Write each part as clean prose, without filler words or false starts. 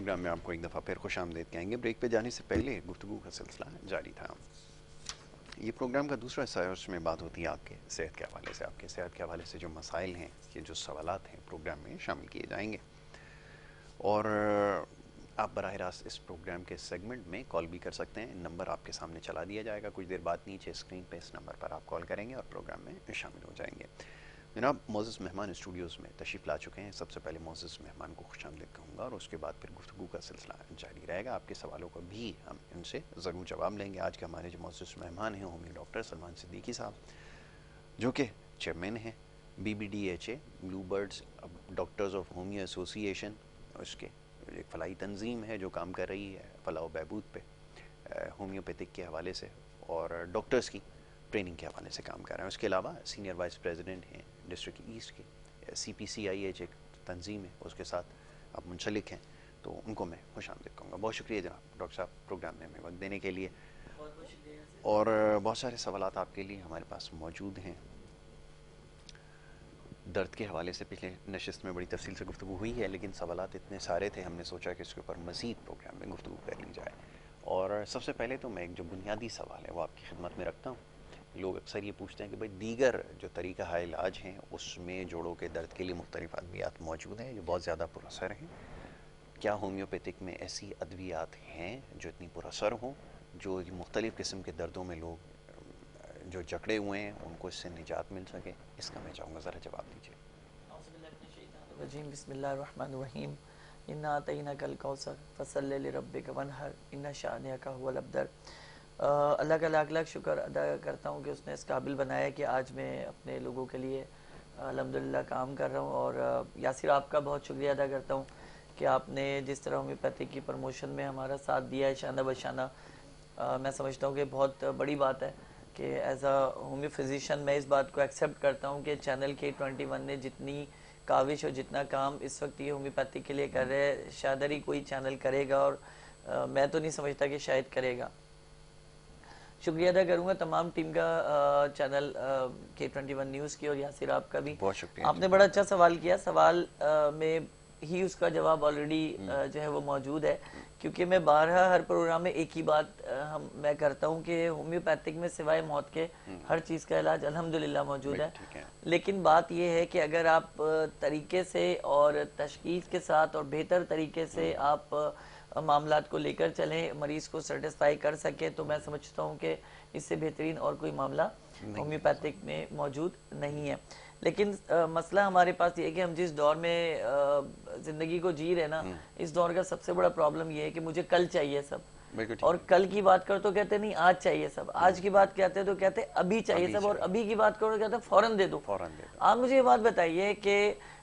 Programme में आपको एक दफ़ा फिर खुशामदीद कहेंगे। ब्रेक पे जाने से पहले गुफ्तगू का सिलसिला जारी था। ये प्रोग्राम का दूसरा हिस्सा है, उसमें बात होती है आपके सेहत के हवाले से। आपके सेहत के हवाले से जो मसाइल हैं, ये जो सवालात हैं, प्रोग्राम में शामिल किए जाएंगे। और आप बराह रास्त इस प्रोग्राम के सेगमेंट में कॉल भी कर सकते हैं। नंबर आपके सामने चला दिया जाएगा कुछ देर बाद नीचे स्क्रीन पे। इस नंबर पर आप कॉल करेंगे और प्रोग्राम में शामिल हो जाएंगे। जनाब, मोअज़्ज़ज़ मेहमान स्टूडियोज़ में तशरीफ़ ला चुके हैं। सबसे पहले मोअज़्ज़ज़ मेहमान को खुशामदीद कहूँगा और उसके बाद फिर गुफ्तगू का सिलसिला जारी रहेगा। आपके सवालों का भी हम इनसे ज़रूर जवाब लेंगे। आज के हमारे जो मोअज़्ज़ज़ मेहमान हैं, होमियो डॉक्टर सलमान सिद्दीकी साहब, जो कि चेयरमैन हैं BBDHA, blue birds doctors of homeo association. उसके एक फ़लाही तंजीम है जो काम कर रही है फ़लाह व बहबूद पे होम्योपैथिक के हवाले से और डॉक्टर्स की ट्रेनिंग के हवाले से काम कर रहे हैं। उसके अलावा सीनियर वाइस प्रेसिडेंट हैं डिस्ट्रिक्ट ईस्ट के CPCIH एक तंजीम है, उसके साथ आप मुंसलिक हैं। तो उनको मैं खुशामदीद कहूँगा। बहुत शुक्रिया जनाब डॉक्टर साहब प्रोग्राम में हमें वक्त देने के लिए। और बहुत सारे सवालात आपके लिए हमारे पास मौजूद हैं। दर्द के हवाले से पिछले नशिस्त में बड़ी तफसील से गुफ्तगू हुई है, लेकिन सवालात इतने सारे थे, हमने सोचा कि इसके ऊपर मज़ीद प्रोग्राम में गुफ्तगू कर ली जाए। और सबसे पहले तो मैं एक जो बुनियादी सवाल है वो आपकी खिदमत में रखता हूँ। लोग अक्सर ये पूछते हैं कि भाई दीगर जो तरीक़ा है इलाज हैं उसमें जोड़ों के दर्द के लिए मुख्तलिफ़ अद्वियात मौजूद हैं जो बहुत ज़्यादा पुरअसर हैं। क्या होम्योपैथिक में ऐसी अद्वियात हैं जो इतनी पुरअसर हों, जो मुख्तलिफ़ किस्म के दर्दों में लोग जो जकड़े हुए हैं उनको इससे निजात मिल सके? इसका मैं चाहूँगा ज़रा जवाब दीजिए। बिस्मिल्लाहिर्रहमानिर्रहीम। इन्ना अतैनाकल कौसर फसल्लि लिरब्बिका वनहर इन्ना शानिअका हुवल अब्तर। अल्लाह का लाख लाख शुक्र अदा करता हूँ कि उसने इस काबिल बनाया कि आज मैं अपने लोगों के लिए अल्हम्दुलिल्लाह काम कर रहा हूँ। और यासिर आपका बहुत शुक्रिया अदा करता हूँ कि आपने जिस तरह होम्योपैथी की प्रमोशन में हमारा साथ दिया है शाना बशाना। मैं समझता हूँ कि बहुत बड़ी बात है कि एज अ होम्यो फिजिशियन मैं इस बात को एक्सेप्ट करता हूँ कि चैनल K21 ने जितनी काविश और जितना काम इस वक्त ये होम्योपैथी के लिए कर रहे हैं, शायद ही कोई चैनल करेगा। और मैं तो नहीं समझता कि शायद करेगा। शुक्रिया अदा करूंगा तमाम टीम का, चैनल K21 न्यूज़ की और यासिर आपका भी। बहुत शुक्रिया। आपने बड़ा अच्छा सवाल किया। सवाल में ही उसका जवाब ऑलरेडी जो है वो मौजूद है, क्योंकि मैं बारहा हर प्रोग्राम में एक ही बात मैं करता हूँ कि होम्योपैथिक में सिवाय मौत के हर चीज़ का इलाज अल्हम्दुलिल्लाह मौजूद है। लेकिन बात यह है कि अगर आप तरीके से और तशखीस के साथ और बेहतर तरीके से आप मामलात को लेकर चलें, मरीज को सेटिस्फाई कर सके, तो मैं समझता हूँ कि इससे बेहतरीन और कोई मामला होम्योपैथिक में मौजूद नहीं है। लेकिन मसला हमारे पास ये है कि हम जिस दौर में ज़िंदगी को जी रहे हैं ना, इस दौर का सबसे बड़ा प्रॉब्लम ये है कि मुझे कल चाहिए सब। और कल की बात करो तो कहते नहीं आज चाहिए सब, आज की बात कहते तो कहते अभी चाहिए सब, और अभी की बात करो तो कहते फौरन दे दो। आप मुझे ये बात बताइए कि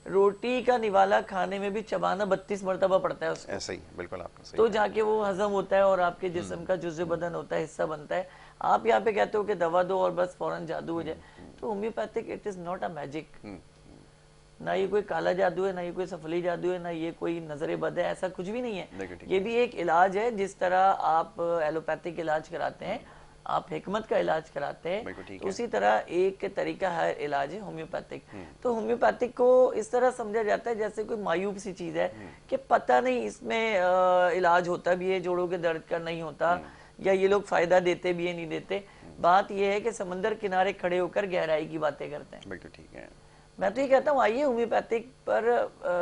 रोटी का निवाला खाने में भी चबाना 32 मरतबा पड़ता है उसको। ऐसा ही बिल्कुल आपने सही तो जाके वो हजम होता है और आपके जिस्म का जुज़्व बदन होता है, हिस्सा बनता है। आप यहाँ पे कहते हो कि दवा दो और बस फौरन जादू हो जाए। तो homeopathic it is not a magic. ना ये कोई काला जादू है, ना ये कोई सफली जादू है, ना ये कोई नजर बद है, ऐसा कुछ भी नहीं है। ये भी एक इलाज है। जिस तरह आप एलोपैथिक इलाज कराते हैं, आप हिकमत का इलाज कराते हैं, तो उसी तरह एक तरीका है इलाज है होम्योपैथिक। तो होम्योपैथिक को इस तरह समझा जाता है जैसे कोई मायूब सी चीज है कि पता नहीं इसमें इलाज होता भी है, जोड़ों के दर्द का नहीं होता, या ये लोग फायदा देते भी है नहीं देते। बात यह है कि समंदर किनारे खड़े होकर गहराई की बातें करते हैं। बिल्कुल ठीक है। मैं तो ये कहता हूँ आइए होम्योपैथिक पर,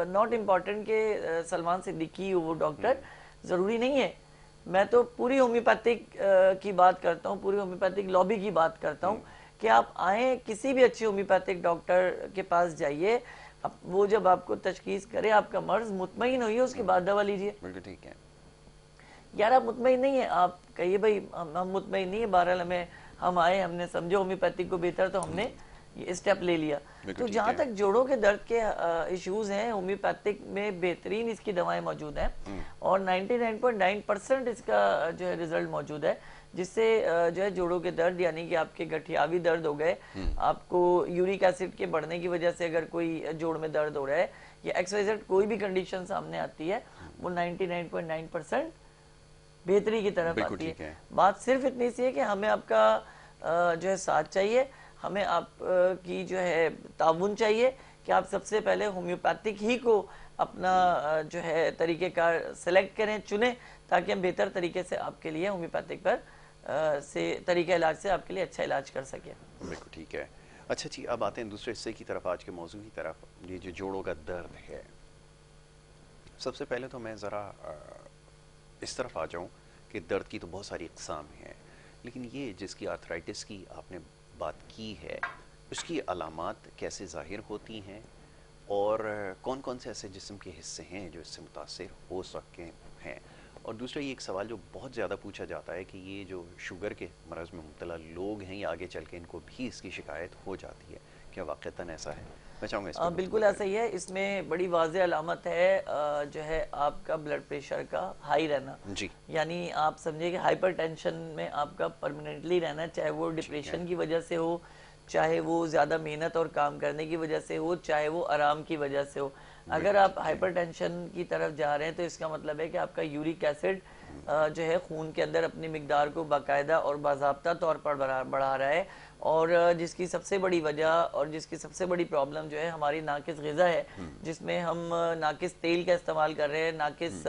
नॉट इम्पॉर्टेंट के सलमान सिद्दीकी वो डॉक्टर, जरूरी नहीं है। मैं तो पूरी होम्योपैथिक की बात करता हूँ, पूरी होम्योपैथिक लॉबी की बात करता हूँ कि आप आए किसी भी अच्छे होम्योपैथिक डॉक्टर के पास जाइए, वो जब आपको तशखीस करे, आपका मर्ज मुतमईन होइए, उसके बाद दवा लीजिए। बिल्कुल ठीक है। यार आप मुतमईन नहीं है, आप कहिए भाई हम मुतमईन नहीं है, बहरहाल हमें हम आए, हमने समझे होम्योपैथिक को बेहतर, तो हमने ये स्टेप ले लिया। तो जहाँ तक जोड़ों के दर्द के इश्यूज हैं, होम्योपैथिक में बेहतरीन इसकी दवाएं मौजूद हैं और 99.9% इसका जो है रिजल्ट मौजूद है, जिससे जो है जोड़ों के दर्द यानी कि आपके गठियावी दर्द हो गए, आपको यूरिक एसिड के बढ़ने की वजह से अगर कोई जोड़ में दर्द हो रहा है या XYZ कोई भी कंडीशन सामने आती है, वो 99.9% बेहतरी की तरफ आती है। बात सिर्फ इतनी सी है कि हमें आपका जो है साथ चाहिए, हमें आप की जो है ताउन चाहिए कि आप सबसे पहले होम्योपैथिक ही को अपना जो है तरीक़ेकार सेलेक्ट करें, चुनें, ताकि हम बेहतर तरीके से आपके लिए होम्योपैथिक पर से तरीक़ा इलाज से आपके लिए अच्छा इलाज कर सकें। बिल्कुल ठीक है। अच्छा जी, अब आते हैं दूसरे हिस्से की तरफ, आज के मौजू की तरफ। ये जो जोड़ों का दर्द है, सबसे पहले तो मैं ज़रा इस तरफ आ जाऊं कि दर्द की तो बहुत सारी अक़साम हैं, लेकिन ये जिसकी आर्थराइटिस की आपने बात की है, उसकी अलामात कैसे ज़ाहिर होती हैं और कौन कौन से ऐसे जिस्म के हिस्से हैं जो इससे मुतासिर हो सकते हैं? और दूसरा ये एक सवाल जो बहुत ज़्यादा पूछा जाता है कि ये जो शुगर के मरज़ में मुब्तला लोग हैं, ये आगे चल के इनको भी इसकी शिकायत हो जाती है, क्या वाक़तन ऐसा है? मैं चाहूँगा इस पर बिल्कुल ऐसा ही है। इसमें बड़ी वाज़ेह अलामत है जो है आपका ब्लड प्रेशर का हाई रहना जी। यानी आप समझिए कि हाइपरटेंशन में आपका परमानेंटली रहना, चाहे वो डिप्रेशन की वजह से हो, चाहे वो ज़्यादा मेहनत और काम करने की वजह से हो, चाहे वो आराम की वजह से हो। अगर आप हाइपरटेंशन की तरफ जा रहे हैं तो इसका मतलब है कि आपका यूरिक एसिड जो है खून के अंदर अपनी मिकदार को बाकायदा और बाज़ाब्ता तौर पर बढ़ा रहा है, और जिसकी सबसे बड़ी वजह और जिसकी सबसे बड़ी प्रॉब्लम जो है हमारी नाकिस ग़िज़ा है, जिसमें हम नाकिस तेल का इस्तेमाल कर रहे हैं, नाकिस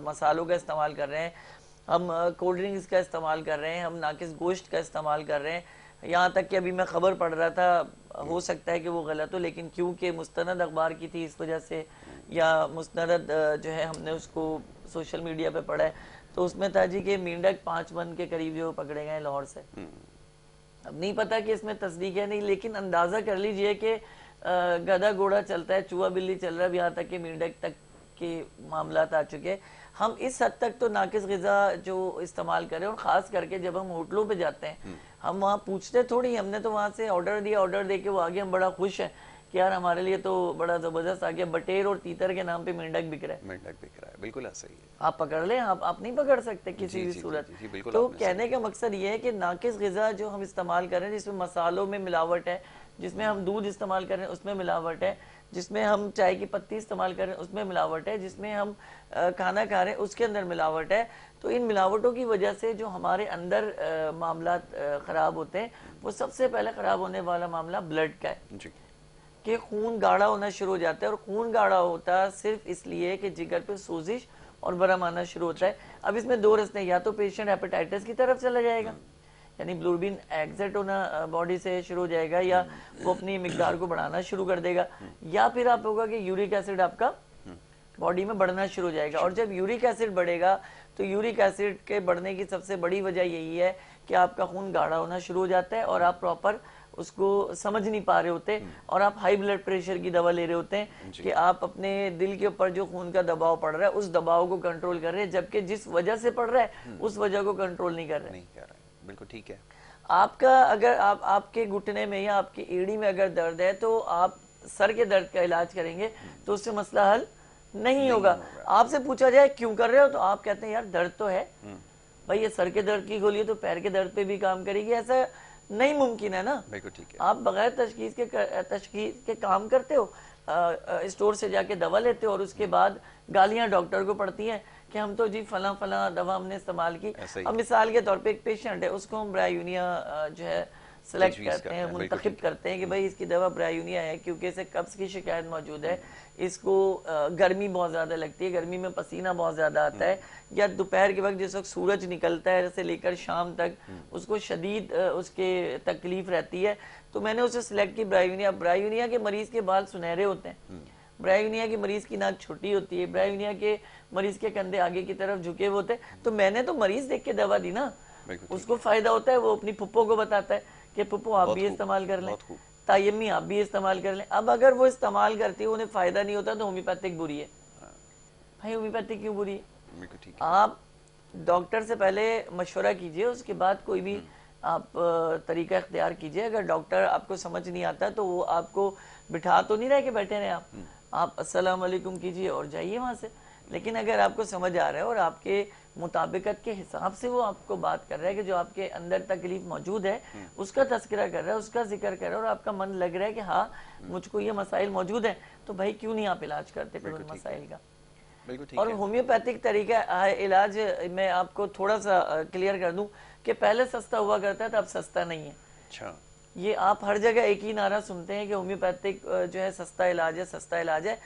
मसालों का इस्तेमाल कर रहे हैं, हम कोल्ड ड्रिंक्स का इस्तेमाल कर रहे हैं, हम नाकिस गोश्त का इस्तेमाल कर रहे हैं। यहाँ तक कि अभी मैं ख़बर पढ़ रहा था, हो सकता है कि वो गलत हो, लेकिन क्योंकि मुस्तनद अखबार की थी इस वजह से, या मुस्तनद जो है हमने उसको सोशल मीडिया पे पढ़ा है, तो उसमें था जी कि मेंढक 5 मन के करीब जो पकड़े गए लाहौर से। अब नहीं पता कि इसमें तस्दीक है नहीं, लेकिन अंदाज़ा कर लीजिए कि गधा घोड़ा चलता है, चूहा बिल्ली चल रहा है, यहाँ तक कि मेंढक तक के मामला आ चुके। हम इस हद तक तो नाकिस ग़िज़ा जो इस्तेमाल करें, और ख़ास करके जब हम होटलों पे जाते हैं, हम वहाँ पूछते थोड़ी, हमने तो वहाँ से ऑर्डर दिया, ऑर्डर दे के वो आगे, हम बड़ा खुश हैं कि यार हमारे लिए तो बड़ा ज़बरदस्त आ गया, बटेर और तीतर के नाम पे मेंढक बिक रहा है। मेंढक बिक रहा है, बिल्कुल ऐसा ही है। आप पकड़ लें, आप नहीं पकड़ सकते किसी भी सूरत। तो कहने का मकसद ये है कि नाकिस ग़िज़ा जो हम इस्तेमाल कर रहे हैं, जिसमें मसालों में मिलावट है, जिसमें हम दूध इस्तेमाल कर रहे हैं उसमें मिलावट है, जिसमें हम चाय की पत्ती इस्तेमाल कर रहे हैं उसमें मिलावट है, जिसमें हम खाना खा रहे हैं उसके अंदर मिलावट है। तो इन मिलावटों की वजह से जो हमारे अंदर मामला ख़राब होते हैं, वो सबसे पहले ख़राब होने वाला मामला ब्लड का है कि खून गाढ़ा होना शुरू हो जाता है। और खून गाढ़ा होता सिर्फ इसलिए कि जिगर पे सोजिश और बरम आना शुरू होता है। अब इसमें दो रास्ते हैं, या तो पेशेंट हेपेटाइटिस की तरफ चला जाएगा, यानी बिलिरुबिन एग्जिट होना बॉडी से शुरू हो जाएगा, या वो अपनी मिकदार को बढ़ाना शुरू कर देगा, या फिर आप होगा कि यूरिक एसिड आपका बॉडी में बढ़ना शुरू हो जाएगा। और जब यूरिक एसिड बढ़ेगा तो यूरिक एसिड के बढ़ने की सबसे बड़ी वजह यही है कि आपका खून गाढ़ा होना शुरू हो जाता है और आप प्रॉपर उसको समझ नहीं पा रहे होते, और आप हाई ब्लड प्रेशर की दवा ले रहे होते हैं कि आप अपने दिल के ऊपर जो खून का दबाव पड़ रहा है उस दबाव को कंट्रोल कर रहे हैं, जबकि जिस वजह से पड़ रहा है उस वजह को कंट्रोल नहीं कर रहे। बिल्कुल ठीक है। आपका अगर आपके घुटने में या आपकी एड़ी में अगर दर्द है तो आप सर के दर्द का इलाज करेंगे तो उससे मसला हल नहीं होगा। आपसे पूछा जाए क्यों कर रहे हो तो आप कहते हैं यार दर्द तो है। भाई ये सर के दर्द की गोली है तो पैर के दर्द पे भी काम करेगी, ऐसा नहीं मुमकिन है ना। बिल्कुल ठीक है। आप बगैर तशखीस के काम करते हो, स्टोर से जाके दवा लेते हो और उसके बाद गालियां डॉक्टर को पड़ती हैं कि हम तो जी फला फला दवा हमने इस्तेमाल की। अब मिसाल के तौर पे एक पेशेंट है, उसको हम ब्रायूनिया जो है सेलेक्ट करते हैं, मुंतखब करते हैं कि भाई इसकी दवा ब्रायूनिया है क्योंकि इसे कब्ज़ की शिकायत मौजूद है, इसको गर्मी बहुत ज़्यादा लगती है, गर्मी में पसीना बहुत ज़्यादा आता है, या दोपहर के वक्त जिस वक्त सूरज निकलता है से लेकर शाम तक उसको शदीद उसके तकलीफ़ रहती है, तो मैंने उसे सिलेक्ट की ब्रायूनिया। ब्रायूनिया के मरीज़ के बाल सुनहरे होते हैं, ब्रायूनिया के मरीज़ की नाक छोटी होती है, ब्रायूनिया के मरीज़ के कंधे आगे की तरफ झुके हुए होते हैं। तो मैंने तो मरीज़ देख के दवा दी ना, उसको फ़ायदा होता है, वो अपनी पुप्पो को बताता है कि पुप्पो आप भी इस्तेमाल कर लें, तायम्मी आप भी इस्तेमाल कर लें। अब अगर वो इस्तेमाल करती है उन्हें फ़ायदा नहीं होता तो होम्योपैथिक बुरी है। भाई होम्योपैथिक क्यों बुरी है? आप डॉक्टर से पहले मशवरा कीजिए, उसके बाद कोई भी आप तरीका इख्तियार कीजिए। अगर डॉक्टर आपको समझ नहीं आता तो वो आपको बिठा तो नहीं रहे कि बैठे रहें आप अस्सलाम वालेकुम कीजिए और जाइए वहाँ से। लेकिन अगर आपको समझ आ रहा है और आपके मुताबिकत के हिसाब से वो आपको बात कर रहा है कि जो आपके अंदर तकलीफ मौजूद है उसका तस्करा कर रहा है, उसका जिक्र कर रहा है, और आपका मन लग रहा है कि हाँ मुझको ये मसाइल मौजूद हैं, तो भाई क्यों नहीं आप इलाज करते फिर उन मसाइल का। और होम्योपैथिक तरीका इलाज मैं आपको थोड़ा सा क्लियर कर दूं कि पहले सस्ता हुआ करता है, तो अब सस्ता नहीं है। अच्छा, ये आप हर जगह एक ही नारा सुनते हैं कि होम्योपैथिक जो है सस्ता इलाज है, सस्ता इलाज है।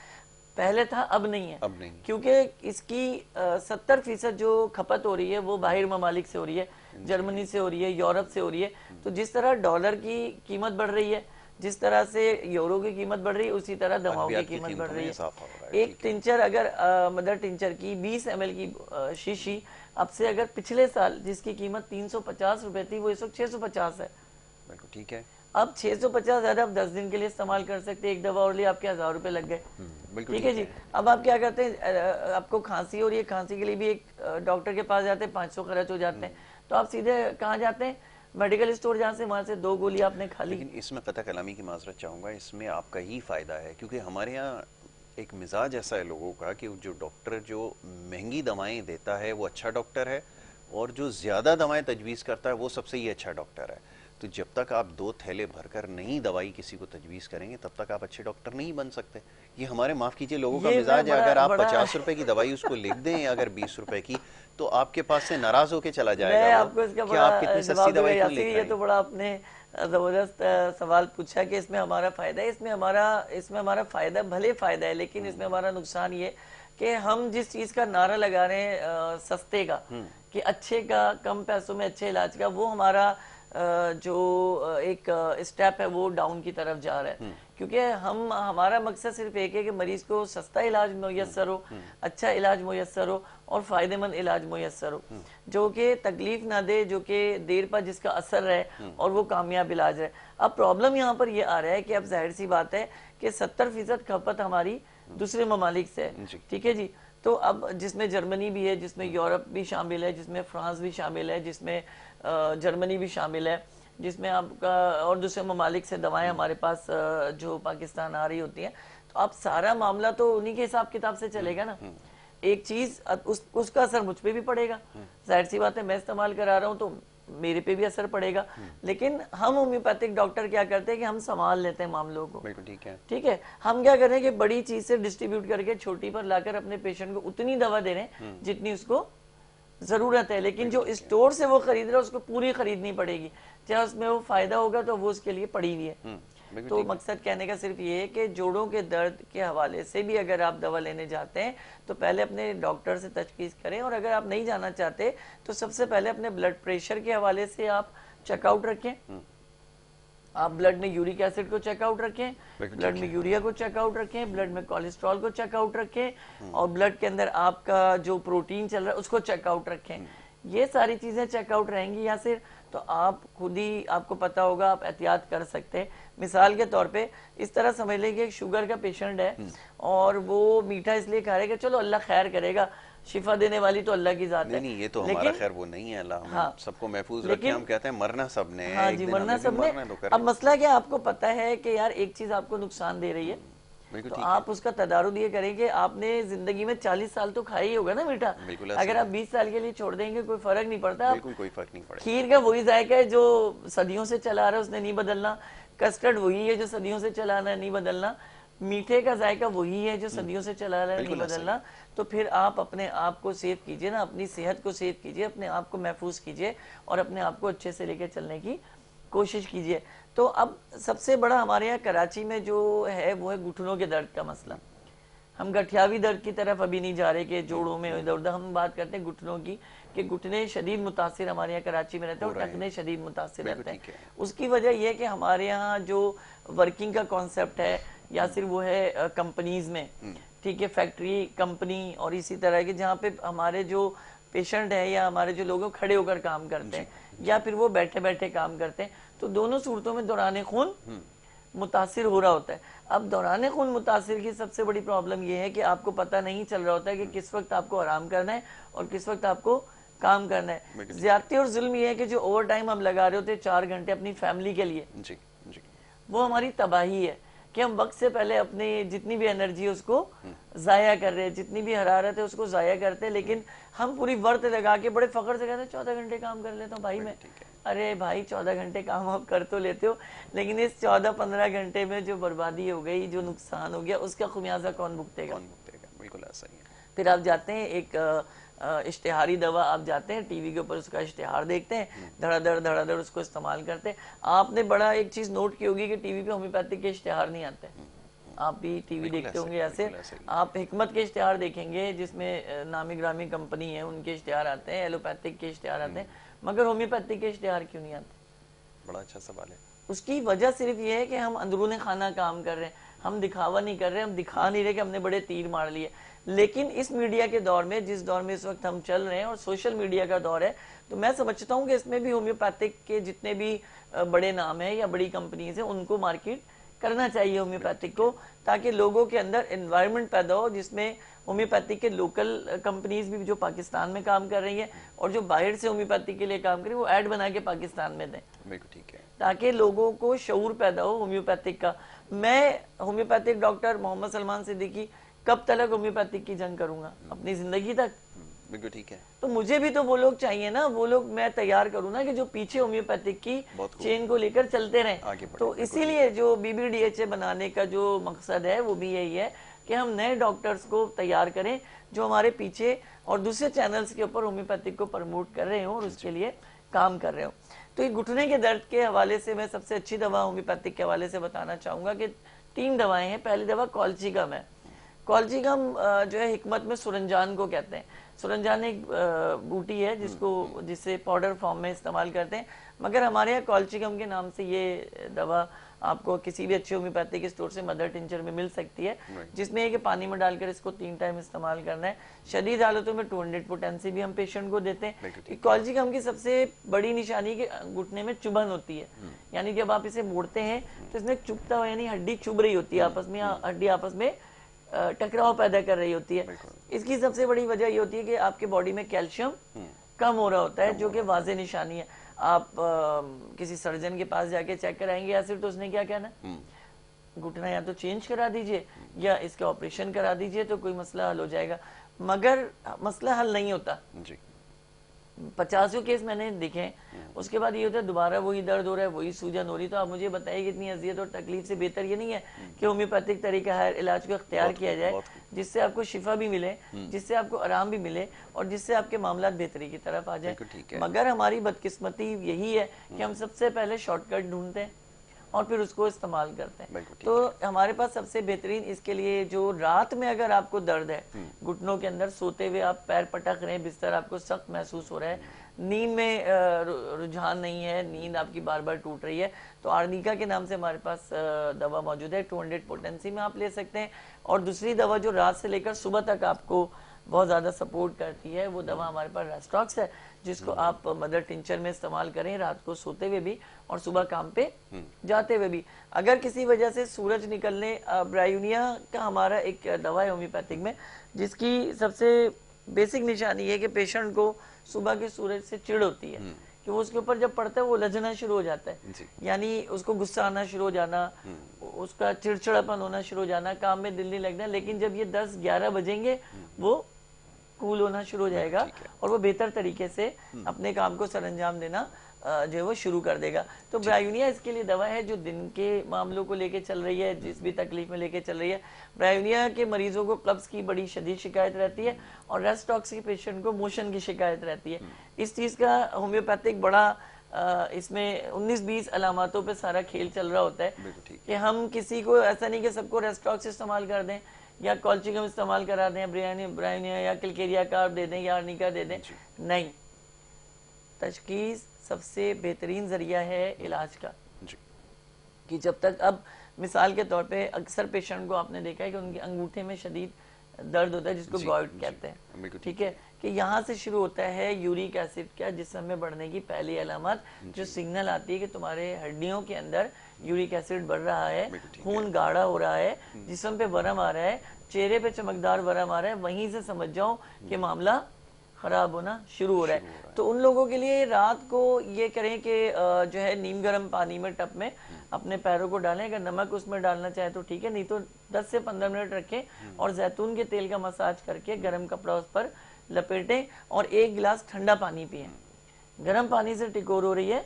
पहले था, अब नहीं है। अब नहीं। क्योंकि इसकी 70% जो खपत हो रही है वो बाहर ममालिक से हो रही है, जर्मनी से हो रही है, यूरोप से हो रही है। तो जिस तरह डॉलर की कीमत बढ़ रही है, जिस तरह से यूरो की कीमत बढ़ रही है, उसी तरह दवाओं की कीमत बढ़ रही है। एक टिंचर अगर मदर टिंचर की 20 ml की शीशी अब से अगर पिछले साल जिसकी कीमत 350 रुपए थी, वो इस वक्त 650 है। बिल्कुल ठीक है। अब 650 है, आप 10 दिन के लिए इस्तेमाल कर सकते हैं। एक दवा और लिए आपके 1000 रुपए लग गए। ठीक है जी। अब आप क्या करते हैं, आपको खांसी हो रही है, खांसी के लिए भी एक डॉक्टर के पास जाते हैं, 500 खर्च हो जाते हैं। तो आप सीधे कहाँ जाते हैं, मेडिकल स्टोर, जहाँ से वहां से 2 गोली आपने खा ली। लेकिन इसमें कता कलामी की माजरत चाहूँगा, इसमें आपका ही फ़ायदा है, क्योंकि हमारे यहाँ एक मिजाज ऐसा है लोगों का कि जो डॉक्टर जो महंगी दवाएं देता है वो अच्छा डॉक्टर है, और जो ज़्यादा दवाएं तजवीज़ करता है वो सबसे ही अच्छा डॉक्टर है। तो जब तक आप 2 थैले भरकर नहीं दवाई किसी को तजवीज़ करेंगे, तब तक आप अच्छे डॉक्टर नहीं बन सकते। ये हमारे, माफ़ कीजिए, लोगों का मिजाज है। अगर आप 50 रुपए की दवाई उसको लिख दें अगर 20 रुपए की, तो आपके पास से नाराज होके चला जाएगा। मैं आपको इसका कि आप कितनी सस्ती दवाई क्यों लेकर आए? ये तो बड़ा आपने जबरदस्त सवाल पूछा कि इसमें हमारा फायदा है। इसमें हमारा फायदा, भले फायदा है, लेकिन इसमें हमारा नुकसान ये कि हम जिस चीज का नारा लगा रहे हैं सस्ते का, कि अच्छे का, कम पैसों में अच्छे इलाज का, वो हमारा जो एक स्टेप है वो डाउन की तरफ जा रहा है। क्योंकि हमारा मकसद सिर्फ एक है कि मरीज को सस्ता इलाज मुयस्सर हो, अच्छा इलाज मुयस्सर हो और फायदेमंद इलाज मुयस्सर हो, जो कि तकलीफ ना दे, जो कि देर पर जिसका असर रहे और वो कामयाब इलाज है। अब प्रॉब्लम यहाँ पर ये आ रहा है कि अब जाहिर सी बात है कि 70% खपत हमारी दूसरे ममालिक से है। ठीक है जी। तो अब जिसमें जर्मनी भी है, जिसमें यूरोप भी शामिल है, जिसमें फ्रांस भी शामिल है, जिसमें जर्मनी भी शामिल है, जिसमें आपका और दूसरे ममालिक से दवाएं हमारे पास जो पाकिस्तान आ रही होती हैं। तो अब सारा मामला तो उन्हीं के हिसाब किताब से चलेगा ना। एक चीज उसका असर मुझ पे भी पड़ेगा, जाहिर सी बात है। मैं इस्तेमाल करा रहा हूँ तो मेरे पे भी असर पड़ेगा। लेकिन हम होम्योपैथिक डॉक्टर क्या करते हैं कि हम संभाल लेते हैं मामलों को। ठीक है। हम क्या कर रहे हैं कि बड़ी चीज से डिस्ट्रीब्यूट करके छोटी पर लाकर अपने पेशेंट को उतनी दवा दे रहे हैं जितनी उसको जरूरत है। लेकिन जो स्टोर से वो खरीद रहा है उसको पूरी खरीदनी पड़ेगी, चाहे उसमें वो फायदा होगा तो वो उसके लिए पड़ी हुई है। तो मकसद कहने का सिर्फ ये है कि जोड़ों के दर्द के हवाले से भी अगर आप दवा लेने जाते हैं तो पहले अपने डॉक्टर से तजकीज़ करें, और अगर आप नहीं जाना चाहते तो सबसे पहले अपने ब्लड प्रेशर के हवाले से आप चेकआउट रखें। आप ब्लड में यूरिक एसिड को चेकआउट रखें, ब्लड में यूरिया को चेकआउट रखें, ब्लड में कोलेस्ट्रॉल को चेकआउट रखें, और ब्लड के अंदर आपका जो प्रोटीन चल रहा है उसको चेकआउट रखें। ये सारी चीजें चेकआउट रहेंगी या सिर्फ, तो आप खुद ही, आपको पता होगा, आप एहतियात कर सकते हैं। मिसाल के तौर पे इस तरह समझ लें कि एक शुगर का पेशेंट है और वो मीठा इसलिए खा रहा है कि चलो अल्लाह खैर करेगा, शिफा देने वाली तो अल्लाह की जात है। नहीं, ये तो हमारा खैर वो नहीं है, अल्लाह हाँ, सबको महफूज रखे। हम कहते हैं मरना सबने, हाँ जी, मरना सबने। अब मसला क्या, आपको पता है कि यार एक चीज आपको नुकसान दे रही है, तो आप उसका तदारुद ये करें कि आपने जिंदगी में 40 साल तो खाया ही होगा ना मीठा। अगर आप 20 साल के लिए छोड़ देंगे कोई फर्क नहीं पड़ता। बिल्कुल कोई फर्क नहीं पड़ेगा। खीर का वही जायका है जो सदियों से चला रहा है, उसने नहीं बदलना। कस्टर्ड वही है जो सदियों से चला रहा है, नहीं बदलना। मीठे का जायका वही है जो सदियों से चला रहा है, नहीं बदलना। तो फिर आप अपने आप को सेव कीजिए ना, अपनी सेहत को सेव कीजिए, अपने आप को महफूज कीजिए और अपने आप को अच्छे से लेकर चलने की कोशिश कीजिए। तो अब सबसे बड़ा हमारे यहाँ कराची में जो है वो है घुटनों के दर्द का मसला। हम गठियावी दर्द की तरफ अभी नहीं जा रहे कि जोड़ों में इधर उधर, हम बात करते हैं घुटनों की, कि घुटने शदीद मुतासिर हमारे यहाँ कराची में रहते हैं और टखने शदीद मुतासिर रहते हैं। उसकी वजह यह है कि हमारे यहाँ जो वर्किंग का कॉन्सेप्ट है, या सिर्फ वो है कंपनीज में, ठीक है, फैक्ट्री, कंपनी और इसी तरह के, जहाँ पे हमारे जो पेशेंट है या हमारे जो लोग खड़े होकर काम करते हैं या फिर वो बैठे बैठे काम करते हैं, तो दोनों सूरतों में दौरान खून मुतासिर हो रहा होता है। अब दौरान खून मुतासिर की सबसे बड़ी प्रॉब्लम यह है कि आपको पता नहीं चल रहा होता है कि किस वक्त आपको आराम करना है और किस वक्त आपको काम करना है। ज्यादती और जुल्म यह है कि जो ओवर टाइम हम लगा रहे होते हैं 4 घंटे अपनी फैमिली के लिए, वो हमारी तबाही है कि हम वक्त से पहले अपनी जितनी भी एनर्जी है उसको जाया कर रहे हैं, जितनी भी हरारत है उसको जाया करते हैं। लेकिन हम पूरी वर्त लगा के बड़े फख्र से कहते हैं 14 घंटे काम कर लेता हूँ भाई मैं। अरे भाई 14 घंटे काम आप कर तो लेते हो, लेकिन इस 14-15 घंटे में जो बर्बादी हो गई, जो नुकसान हो गया, उसका खुमियाजा कौन भुगतेगा? बिल्कुल ऐसा ही है। फिर आप जाते हैं एक इश्तिहारी दवा, आप जाते हैं टीवी के ऊपर उसका इश्तिहार देखते हैं, धड़ाधड़ उसको इस्तेमाल करते हैं। आपने बड़ा एक चीज नोट की होगी कि टीवी पे होम्योपैथिक के इश्तिहार नहीं आते, आप भी टीवी बिल्कुल देखते ऐसे, होंगे ऐसे, बिल्कुल ऐसे ही। आप हिकमत के इश्तिहार देखेंगे जिसमें नामी ग्रामी कंपनी है उनके इश्तिहार आते हैं, एलोपैथिक के इश्तिहार आते हैं, मगर होम्योपैथिक के इश्तिहार क्यों नहीं आते? बड़ा अच्छा सवाल है। उसकी वजह सिर्फ ये है कि हम अंदरूनी खाना काम कर रहे हैं, हम दिखावा नहीं कर रहे, हम दिखा नहीं रहे कि हमने बड़े तीर मार लिए। लेकिन इस मीडिया के दौर में, जिस दौर में इस वक्त हम चल रहे हैं और सोशल मीडिया का दौर है, तो मैं समझता हूँ कि इसमें भी होम्योपैथिक के जितने भी बड़े नाम हैं या बड़ी कंपनीज हैं उनको मार्केट करना चाहिए होम्योपैथिक को, ताकि लोगों के अंदर एनवायरनमेंट पैदा हो जिसमें होम्योपैथिक के लोकल कंपनीज भी जो पाकिस्तान में काम कर रही है और जो बाहर से होम्योपैथिक के लिए काम कर रही है वो ऐड बना के पाकिस्तान में दें, बिल्कुल ठीक है। ताकि लोगों को शऊर पैदा हो होम्योपैथिक का। मैं होम्योपैथिक डॉक्टर मोहम्मद सलमान सिद्दीकी कब तक होम्योपैथिक की जंग करूंगा? अपनी जिंदगी तक। बिल्कुल ठीक है। तो मुझे भी तो वो लोग चाहिए ना, वो लोग मैं तैयार करूँ ना कि जो पीछे होम्योपैथिक की चेन को लेकर चलते रहें। तो इसीलिए जो BBDHA बनाने का जो मकसद है वो भी यही है कि हम नए डॉक्टर्स को तैयार करें जो हमारे पीछे और दूसरे चैनल्स के ऊपर होम्योपैथिक को प्रमोट कर रहे हो और उसके लिए काम कर रहे हो। तो ये घुटने के दर्द के हवाले से मैं सबसे अच्छी दवा होम्योपैथिक के हवाले से बताना चाहूँगा कि 3 दवाएं हैं। पहली दवा कॉल्चिगम है। कॉल्चिगम जो है हिकमत में सुरंजान को कहते हैं। सुरंजान एक बूटी है जिसे पाउडर फॉर्म में इस्तेमाल करते हैं, मगर हमारे यहाँ कॉल्चिगम के नाम से ये दवा आपको किसी भी अच्छे होम्योपैथिक स्टोर से मदर टिंचर में मिल सकती है, जिसमें है कि पानी में डालकर इसको 3 टाइम इस्तेमाल करना है। शदीद हालतों में 200 पोटेंसी भी हम पेशेंट को देते हैं। कॉल्चिगम की सबसे बड़ी निशानी कि घुटने में चुभन होती है, यानी जब आप इसे मोड़ते हैं तो इसमें चुभता हुआ यानी हड्डी चुभ रही होती है आपस में, हड्डी आपस में टकराव पैदा कर रही होती है। इसकी सबसे बड़ी वजह ये होती है कि आपके बॉडी में कैल्शियम कम हो रहा होता है, जो कि वाज़ेह निशानी है। आप किसी सर्जन के पास जाके चेक कराएंगे या सिर्फ तो उसने क्या कहना, घुटना या तो चेंज करा दीजिए या इसका ऑपरेशन करा दीजिए तो कोई मसला हल हो जाएगा, मगर मसला हल नहीं होता जी। 50 केस मैंने देखे, उसके बाद ये होता है दोबारा वही दर्द हो रहा है, वही सूजन हो रही। तो आप मुझे बताइए कि इतनी अजियत और तकलीफ से बेहतर ये नहीं है कि होम्योपैथिक तरीका है इलाज को इख्तियार किया जाए, जिससे आपको शिफा भी मिले, जिससे आपको आराम भी मिले और जिससे आपके मामला बेहतरी की तरफ आ जाए। मगर हमारी बदकिस्मती यही है कि हम सबसे पहले शॉर्टकट ढूंढते हैं और फिर उसको इस्तेमाल करते हैं। तो हमारे पास सबसे बेहतरीन इसके लिए, जो रात में अगर आपको दर्द है घुटनों के अंदर, सोते हुए आप पैर पटक रहे हैं, बिस्तर आपको सख्त महसूस हो रहा है, नींद में रुझान नहीं है, नींद आपकी बार बार टूट रही है, तो आर्निका के नाम से हमारे पास दवा मौजूद है। 200 पोटेंसी में आप ले सकते हैं। और दूसरी दवा जो रात से लेकर सुबह तक आपको बहुत ज़्यादा सपोर्ट करती है, वो दवा हमारे पास रेस्टॉक्स है, जिसको आप मदर टिंचर में इस्तेमाल करें रात को सोते हुए भी और सुबह काम पे जाते हुए भी। अगर किसी वजह से सूरज निकलने, ब्रायूनिया का हमारा एक दवा है होम्योपैथिक में, जिसकी सबसे बेसिक निशानी है कि पेशेंट को सुबह के सूरज से चिढ़ होती है कि वो उसके ऊपर जब पड़ता है वो लजना शुरू हो जाता है, यानी उसको गुस्सा आना शुरू हो जाना, उसका चिड़चिड़ापन होना शुरू हो जाना, काम में दिल नहीं लगना। लेकिन जब ये 10-11 बजेंगे वो कूल होना शुरू हो जाएगा और वो बेहतर तरीके से अपने काम को सरंजाम देना जो है वो शुरू कर देगा। तो ब्रायूनिया इसके लिए दवा है जो दिन के मामलों को लेके चल रही है, जिस भी तकलीफ में लेके चल रही है। ब्रायूनिया के मरीजों को कब्ज की बड़ी शदीद शिकायत रहती है और रेस्टॉक्स के पेशेंट को मोशन की शिकायत रहती है। इस चीज़ का होम्योपैथिक बड़ा इसमें 19-20 अलामतों पे सारा खेल चल रहा होता है कि हम किसी को ऐसा नहीं कि सबको रेस्टॉक्स इस्तेमाल कर दें या कॉल्चिगम इस्तेमाल करा दें, ब्रायूनिया या किलकेरिया कार्ब दे दें या आर्निका दे दें। नहीं, तशखीस सबसे बेहतरीन जरिया है इलाज का जी। कि जब तक, अब मिसाल के तौर पे अक्सर पेशेंट को आपने देखा है कि उनके अंगूठे में शदीद दर्द होता है जिसको गॉइट कहते हैं, ठीक है, कि यहाँ से शुरू होता है यूरिक एसिड का जिस्म में बढ़ने की पहली अलामत, जो सिग्नल आती है कि तुम्हारे हड्डियों के अंदर यूरिक एसिड बढ़ रहा है, खून गाढ़ा हो रहा है, जिस्म पे वरम आ रहा है, चेहरे पे चमकदार वरम आ रहा है, वहीं से समझ जाओ कि मामला खराब होना शुरू हो रहा है। तो उन लोगों के लिए रात को ये करें कि जो है नीम गर्म पानी में टप में अपने पैरों को डालें, अगर नमक उसमें डालना चाहे तो ठीक है, नहीं तो 10 से 15 मिनट रखें और जैतून के तेल का मसाज करके गर्म कपड़ा उस पर लपेटें और 1 गिलास ठंडा पानी पिएं। गर्म पानी से टिकोर हो रही है,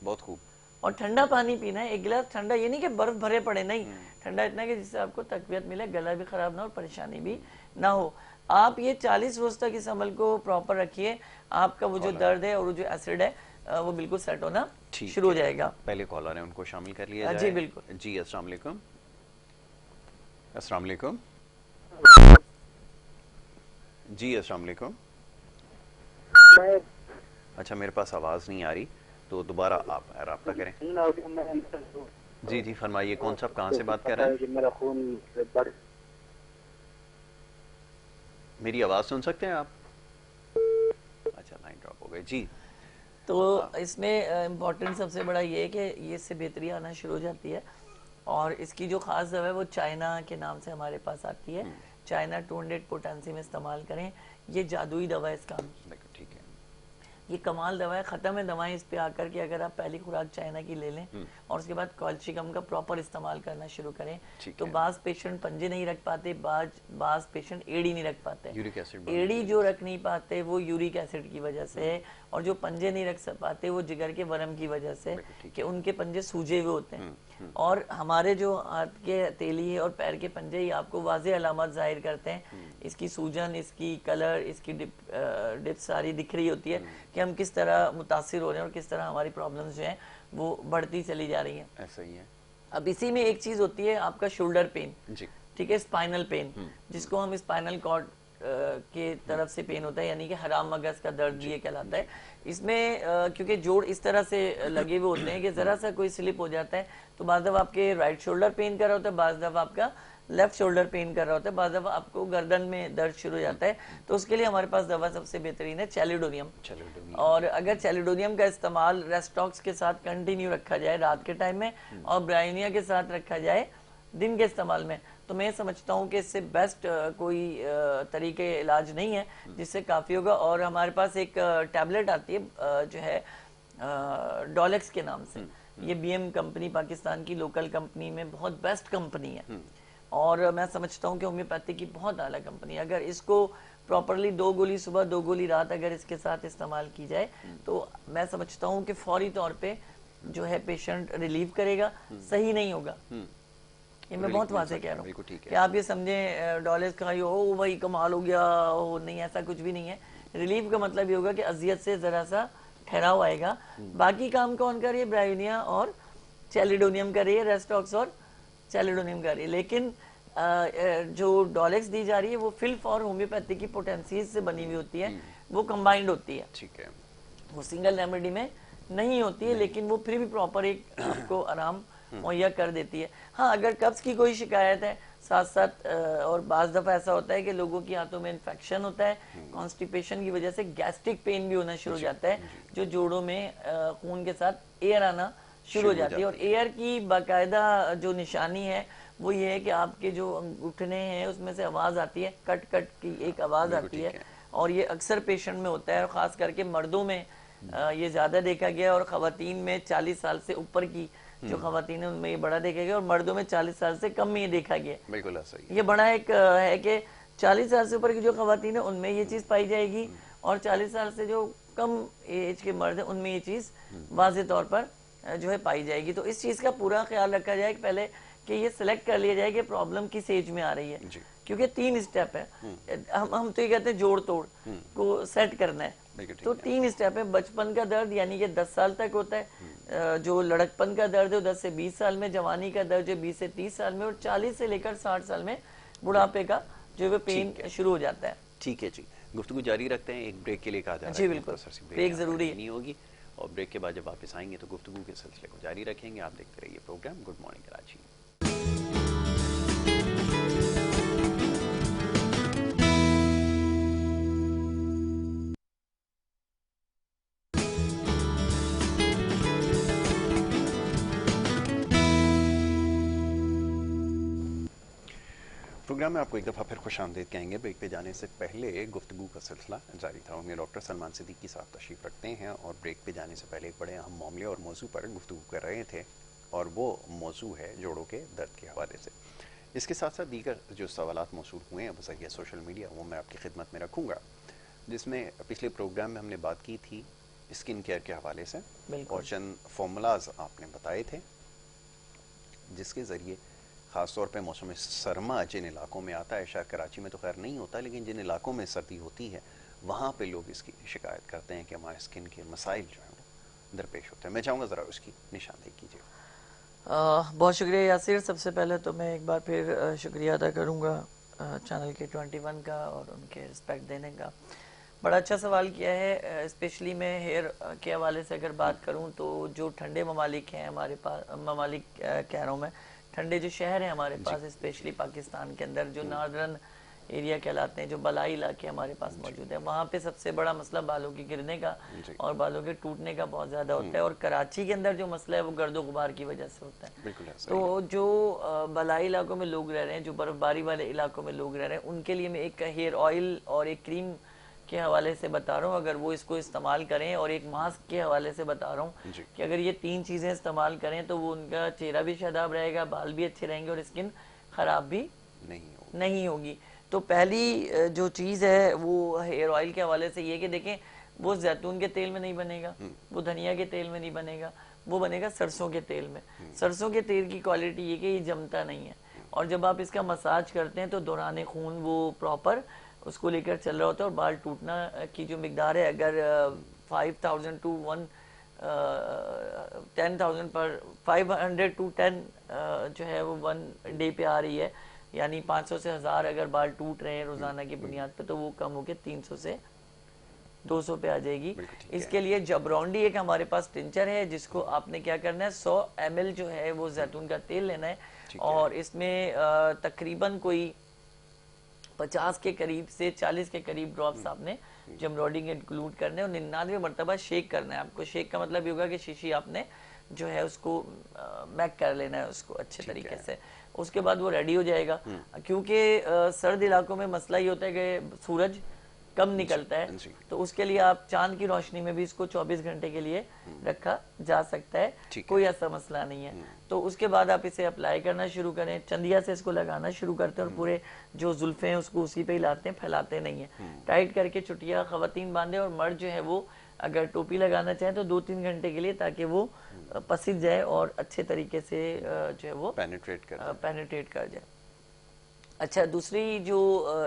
बहुत खूब, और ठंडा पानी पीना है, 1 गिलास ठंडा, ये नहीं कि बर्फ भरे पड़े, नहीं, ठंडा इतना कि जिससे आपको तकवीयत मिले, गला भी खराब ना हो, परेशानी भी ना हो। आप ये 40 रोज तक इस अमल को प्रॉपर रखिए, आपका वो जो दर्द है और वो जो एसिड है वो बिल्कुल सेट होना शुरू हो जाएगा। पहले कॉलर है, उनको शामिल कर लिया जाए। जी बिल्कुल जी, अस्सलाम वालेकुम। अस्सलाम वालेकुम। जी अस्सलाम वालेकुम। अच्छा, मेरे पास आवाज़ नहीं आ रही, तो दोबारा आप रब्ता करें। जी जी फरमाइए, कौन सा, आप कहाँ से बात कर रहे हैं? मेरी आवाज़ सुन सकते हैं आप? अच्छा, लाइन ड्रॉप हो गई जी। तो हाँ। इसमें इम्पोर्टेंट सबसे बड़ा ये है कि ये इससे बेहतरी आना शुरू हो जाती है, और इसकी जो ख़ास दवा है वो चाइना के नाम से हमारे पास आती है। चाइना 200 पोटेंसी में इस्तेमाल करें, ये जादुई दवा है इसका। देखो ठीक है। ये कमाल दवा है, ख़त्म है दवाएं इस पे आकर के अगर आप पहली खुराक चाइना की ले लें और उसके बाद कॉल्शिकम का प्रॉपर इस्तेमाल करना शुरू करें, ठीक तो है। बाज़ पेशेंट पंजे नहीं रख पाते, बाज़ पेशेंट एड़ी नहीं रख पाते। यूरिक एसिड बढ़ एड़ी जाती जो है। रख नहीं पाते वो यूरिक एसिड की वजह से है, और जो पंजे नहीं रख पाते वो जिगर के वर्म की वजह से, बिल्कुल ठीक कि है। उनके पंजे सूजे हुए होते हैं। और हमारे जो हाथ के हथेली और पैर के पंजे ही आपको वाज़ेह अलामत जाहिर करते हैं, इसकी सूजन, इसकी कलर, इसकी डिप सारी दिख रही होती है कि हम किस तरह मुतासिर हो रहे हैं और किस तरह हमारी प्रॉब्लम्स जो हैं वो बढ़ती चली जा रही हैं। ऐसा ही है। अब इसी में एक चीज़ होती है आपका शोल्डर पेन, जी। ठीक है, स्पाइनल पेन, जिसको हम स्पाइनल कॉर्ड के तरफ से पेन होता है, यानी कि हराम मगज का दर्द ये कहलाता है। इसमें क्योंकि जोड़ इस तरह से लगे हुए होते हैं कि ज़रा सा कोई स्लिप हो जाता है तो बाज़ दफ़ा आपके राइट शोल्डर पेन कर रहा होता है, बाज़ दफ़ा आपका लेफ्ट शोल्डर पेन कर रहा होता है, बाज़ दफ़ा आपको गर्दन में दर्द शुरू हो जाता है। तो उसके लिए हमारे पास दवा सबसे बेहतरीन है चैलिडोनियम। चलो और अगर चैलिडोनियम का इस्तेमाल रेस्टॉक्स के साथ कंटिन्यू रखा जाए रात के टाइम में, और ब्रायोनिया के साथ रखा जाए दिन के इस्तेमाल में, तो मैं समझता हूँ कि इससे बेस्ट कोई तरीके इलाज नहीं है जिससे काफ़ी होगा। और हमारे पास एक टैबलेट आती है जो है डॉलेक्स के नाम से, ये बीएम कंपनी पाकिस्तान की लोकल कंपनी में बहुत बेस्ट कंपनी है, और मैं समझता हूँ कि होम्योपैथी की बहुत आला कंपनी है। अगर इसको प्रॉपरली 2 गोली सुबह 2 गोली रात अगर इसके साथ इस्तेमाल की जाए तो मैं समझता हूँ कि फौरी तौर पे जो है पेशेंट रिलीव करेगा। सही नहीं होगा, ये मैं बहुत वाज़ेह कह रहा हूँ कि आप ये समझें डॉलर्स का ओ भाई कमाल हो गया, ओ नहीं, ऐसा कुछ भी नहीं है। रिलीफ का मतलब ये होगा कि अजियत से ज़रा सा ठहराव आएगा। बाकी काम कौन कर रही है? ब्रायोनिया और चैलिडोनियम कर रही है, रेस्टॉक्स और चैलिडोनियम कर रही है। लेकिन जो डॉलेक्स दी जा रही है वो फिल्फ और होम्योपैथी की पोटेंसीज से बनी हुई होती है, वो कंबाइंड होती है, ठीक है। वो सिंगल रेमेडी में नहीं होती है, लेकिन वो फिर भी प्रॉपर एक आपको आराम मुहैया कर देती है। हाँ, अगर कब्ज की कोई शिकायत है साथ साथ, और बाज़ दफ़ा ऐसा होता है कि लोगों की आंतों में इन्फेक्शन होता है, कॉन्स्टिपेशन की वजह से गैस्ट्रिक पेन भी होना शुरू हो जाता है, जो जोड़ों में खून के साथ एयर आना शुरू हो जाती है। और एयर की बाकायदा जो निशानी है वो ये है कि आपके जो घुटने हैं उसमें से आवाज़ आती है, कट कट की एक आवाज़ आती है, और ये अक्सर पेशेंट में होता है, और ख़ास करके मर्दों में ये ज़्यादा देखा गया है, और ख़वातीन में 40 साल से ऊपर की जो ख़वातीन है उनमें ये बड़ा देखा गया, और मर्दों में 40 साल से कम में ये देखा गया। बिल्कुल ऐसा ही है। ये बड़ा एक है कि 40 साल से ऊपर की जो ख़वातीन है उनमें ये चीज़ पाई जाएगी, और 40 साल से जो कम एज के मर्द हैं उनमें ये चीज़ वाज़े तौर पर जो है पाई जाएगी। तो इस चीज़ का पूरा ख्याल रखा जाए कि पहले कि ये सिलेक्ट कर लिया जाए कि प्रॉब्लम किस एज में आ रही है, क्योंकि 3 स्टेप है। हम तो ये कहते हैं जोड़ तोड़ को सेट करना है, तो 3 स्टेप है। बचपन का दर्द यानी कि 10 साल तक होता है, जो लड़कपन का दर्द है 10 से 20 साल में, जवानी का दर्द जो 20 से 30 साल में, और 40 से लेकर 60 साल में बुढ़ापे का जो है पेन शुरू हो जाता है। ठीक है जी, गुफ्तगू जारी रखते हैं, एक ब्रेक के लिए कहा जा रहा है। जी बिल्कुल, ब्रेक ज़रूरी है। नहीं होगी, और ब्रेक के बाद जब वापस आएंगे तो गुफ्तगू के सिलसिले को जारी रखेंगे। आप देखते रहिए programme good morning Karachi. Programme में आपको एक दफ़ा फिर खुश आमदीद कहेंगे। ब्रेक पे जाने से पहले गुफ्तगू का सिलसिला जारी था। उनमें डॉक्टर सलमान सिद्दीकी साहब तशरीफ़ रखते हैं, और ब्रेक पे जाने से पहले एक बड़े अहम मामले और मौजू पर गुफ्तगू कर रहे थे, और वो मौजू है जोड़ों के दर्द के हवाले से। इसके साथ साथ दीगर जो सवालात मौसूल हुए हैं बज़रिया सोशल मीडिया, वो मैं आपकी खिदमत में रखूँगा, जिसमें पिछले प्रोग्राम में हमने बात की थी स्किन केयर के हवाले से, और चंद फॉर्मूलाज आपने बताए थे जिसके ज़रिए ख़ासतौर पे मौसम सरमा जिन इलाकों में आता है, शायद कराची में तो खैर नहीं होता, लेकिन जिन इलाकों में सर्दी होती है वहाँ पे लोग इसकी शिकायत करते हैं कि हमारे स्किन के मसाइल जो हैं वो दरपेश होते हैं। मैं चाहूँगा ज़रा उसकी निशानदेही कीजिए। बहुत शुक्रिया यासिर। सबसे पहले तो मैं एक बार फिर शुक्रिया अदा करूँगा चैनल के 21 का और उनके रिस्पेक्ट देने का। बड़ा अच्छा सवाल किया है। स्पेशली मैं हेयर के हवाले से अगर बात करूं तो जो ठंडे ममालिक हैं हमारे पास, ममालिक कह रहा हूं मैं, ठंडे जो शहर हैं हमारे पास स्पेशली पाकिस्तान के अंदर जो नॉर्दर्न एरिया कहलाते हैं, जो बलाई इलाके हमारे पास मौजूद है, वहाँ पे सबसे बड़ा मसला बालों के गिरने का और बालों के टूटने का बहुत ज़्यादा होता है। और कराची के अंदर जो मसला है वो गर्दो गुबार की वजह से होता है। तो जो बलाई इलाकों में लोग रह रहे हैं, जो बर्फबारी वाले इलाकों में लोग रह रहे हैं, उनके लिए मैं एक हेयर ऑयल और एक क्रीम के हवाले से बता रहा हूँ, अगर वो इसको इस्तेमाल करें, और एक मास्क के हवाले से बता रहा हूँ कि अगर ये 3 चीज़ें इस्तेमाल करें तो वो उनका चेहरा भी शादाब रहेगा, बाल भी अच्छे रहेंगे और स्किन ख़राब भी नहीं होगी। तो पहली जो चीज़ है वो हेयर ऑयल के हवाले से ये कि देखें, वो जैतून के तेल में नहीं बनेगा, वो धनिया के तेल में नहीं बनेगा, वो बनेगा सरसों के तेल में। सरसों के तेल की क्वालिटी ये कि ये जमता नहीं है, और जब आप इसका मसाज करते हैं तो दौरान खून वो प्रॉपर उसको लेकर चल रहा होता है। और बाल टूटना की जो मिकदार है, अगर 5,000 टू 10,000 पर 500 टू 10 जो है वो 1 डे पे आ रही है, यानी 500 से 1000 अगर बाल टूट रहे हैं रोजाना की बुनियाद पे, तो वो कम होकर 300 से 200 पे आ जाएगी। इसके लिए जबरौंडी एक हमारे पास टिंचर है, जिसको आपने क्या करना है, 100 ml जो है वो जैतून का तेल लेना है, और इसमें तकरीबन कोई 50 के करीब से 40 के करीब ड्रॉप्स आपने जमरौंडी इंक्लूड करने और 99 मरतबा शेक करना है आपको। शेक का मतलब ये होगा कि शीशी आपने जो है उसको मैक कर लेना है उसको अच्छे तरीके से। उसके बाद वो रेडी हो जाएगा, क्योंकि सर्द इलाकों में मसला ये होता है कि सूरज कम निकलता है, तो उसके लिए आप चांद की रोशनी में भी इसको 24 घंटे के लिए रखा जा सकता है, कोई ऐसा मसला नहीं है। तो उसके बाद आप इसे अप्लाई करना शुरू करें, चंदिया से इसको लगाना शुरू करते हैं और पूरे जो जुल्फे हैं उसको उसी पे ही लाते हैं, फैलाते नहीं है। टाइट करके चुटिया खवातीन बांधे, और मर्द जो है वो अगर टोपी लगाना चाहे तो 2-3 घंटे के लिए, ताकि वो पसीज जाए और अच्छे तरीके से जो है वो पेनिट्रेट कर जाए। अच्छा, दूसरी जो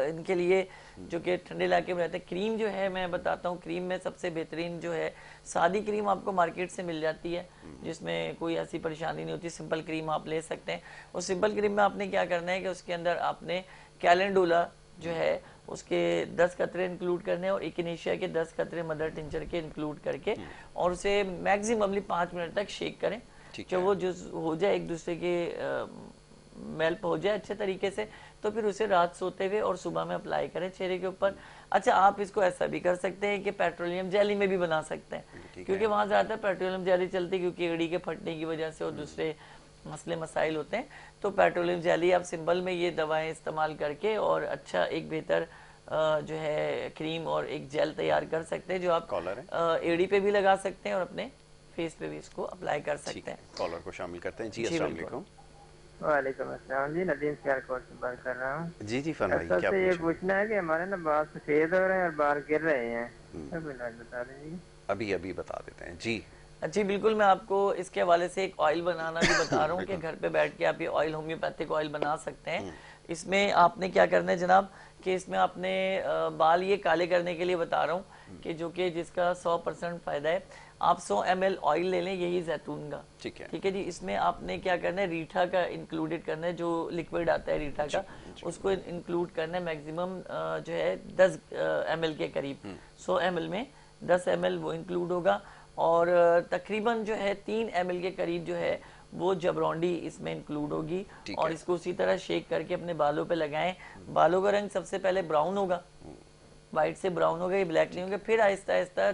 इनके लिए जो कि ठंडे इलाके में रहते हैं, क्रीम जो है मैं बताता हूँ। क्रीम में सबसे बेहतरीन जो है सादी क्रीम आपको मार्केट से मिल जाती है, जिसमें कोई ऐसी परेशानी नहीं होती, सिंपल क्रीम आप ले सकते हैं। उस सिंपल क्रीम में आपने क्या करना है कि उसके अंदर आपने कैलेंडोला जो है उसके 10 कतरे इंक्लूड करने हैं, और इकिनेशिया के 10 कतरे मदर टिंचर के इंक्लूड करके, और उसे मैक्सिममली 5 मिनट तक शेक करें, जब वो जो हो जाए एक दूसरे के मेल्ट हो जाए अच्छे तरीके से, तो फिर उसे रात सोते हुए और सुबह में अप्लाई करें चेहरे के ऊपर। अच्छा, आप इसको ऐसा भी कर सकते हैं कि पेट्रोलियम जेली में भी बना सकते हैं, क्योंकि वहाँ ज़्यादातर पेट्रोलियम जेली चलती है, क्योंकि एड़ी के फटने की वजह से और दूसरे मसले मसाइल होते हैं। तो पेट्रोलियम जेली आप सिंबल में ये दवाएं इस्तेमाल करके और अच्छा एक बेहतर जो है क्रीम और एक जेल तैयार कर सकते हैं, जो आप एड़ी पे भी लगा सकते हैं और अपने फेस पे भी इसको अप्लाई कर सकते हैं। कॉलर को शामिल करते हैं। जी, अस्सलाम वालेकुम। वालेकुम अस्सलाम जी, नदीम सियालकोट से बात कर रहा हूँ। जी जी फरमाइए, क्या ये पूछना है कि हमारे ना बाल सफेद हो रहे हैं और बाल गिर रहे हैं, बता दीजिए। अभी बता देते हैं जी। जी बिल्कुल, मैं आपको इसके हवाले से एक ऑयल बनाना भी बता रहा हूँ कि घर पे बैठ के आप ये ऑयल, होम्योपैथिक ऑयल बना सकते हैं। इसमें आपने क्या करना है जनाब, कि इसमें आपने बाल ये काले करने के लिए बता रहा हूँ कि जो कि जिसका 100% फायदा है। आप 100 ml ऑयल ले लें, यही जैतून का, ठीक है जी। इसमें आपने क्या करना है, रीठा का इंक्लूडेड करना है, जो लिक्विड आता है रीठा का, उसको इंक्लूड करना है। मैक्सिमम जो है 10 ml के करीब, 100 ml में 10 ml वो इंक्लूड होगा, और तकरीबन जो है 3 ml के करीब जो है वो जबरौंडी इसमें इंक्लूड होगी, और इसको उसी तरह शेक करके अपने बालों पे लगाएं। बालों का रंग सबसे पहले ब्राउन होगा, वाइट से ब्राउन होगा, ये ब्लैक नहीं होगा। फिर आहिस्ता आहिस्ता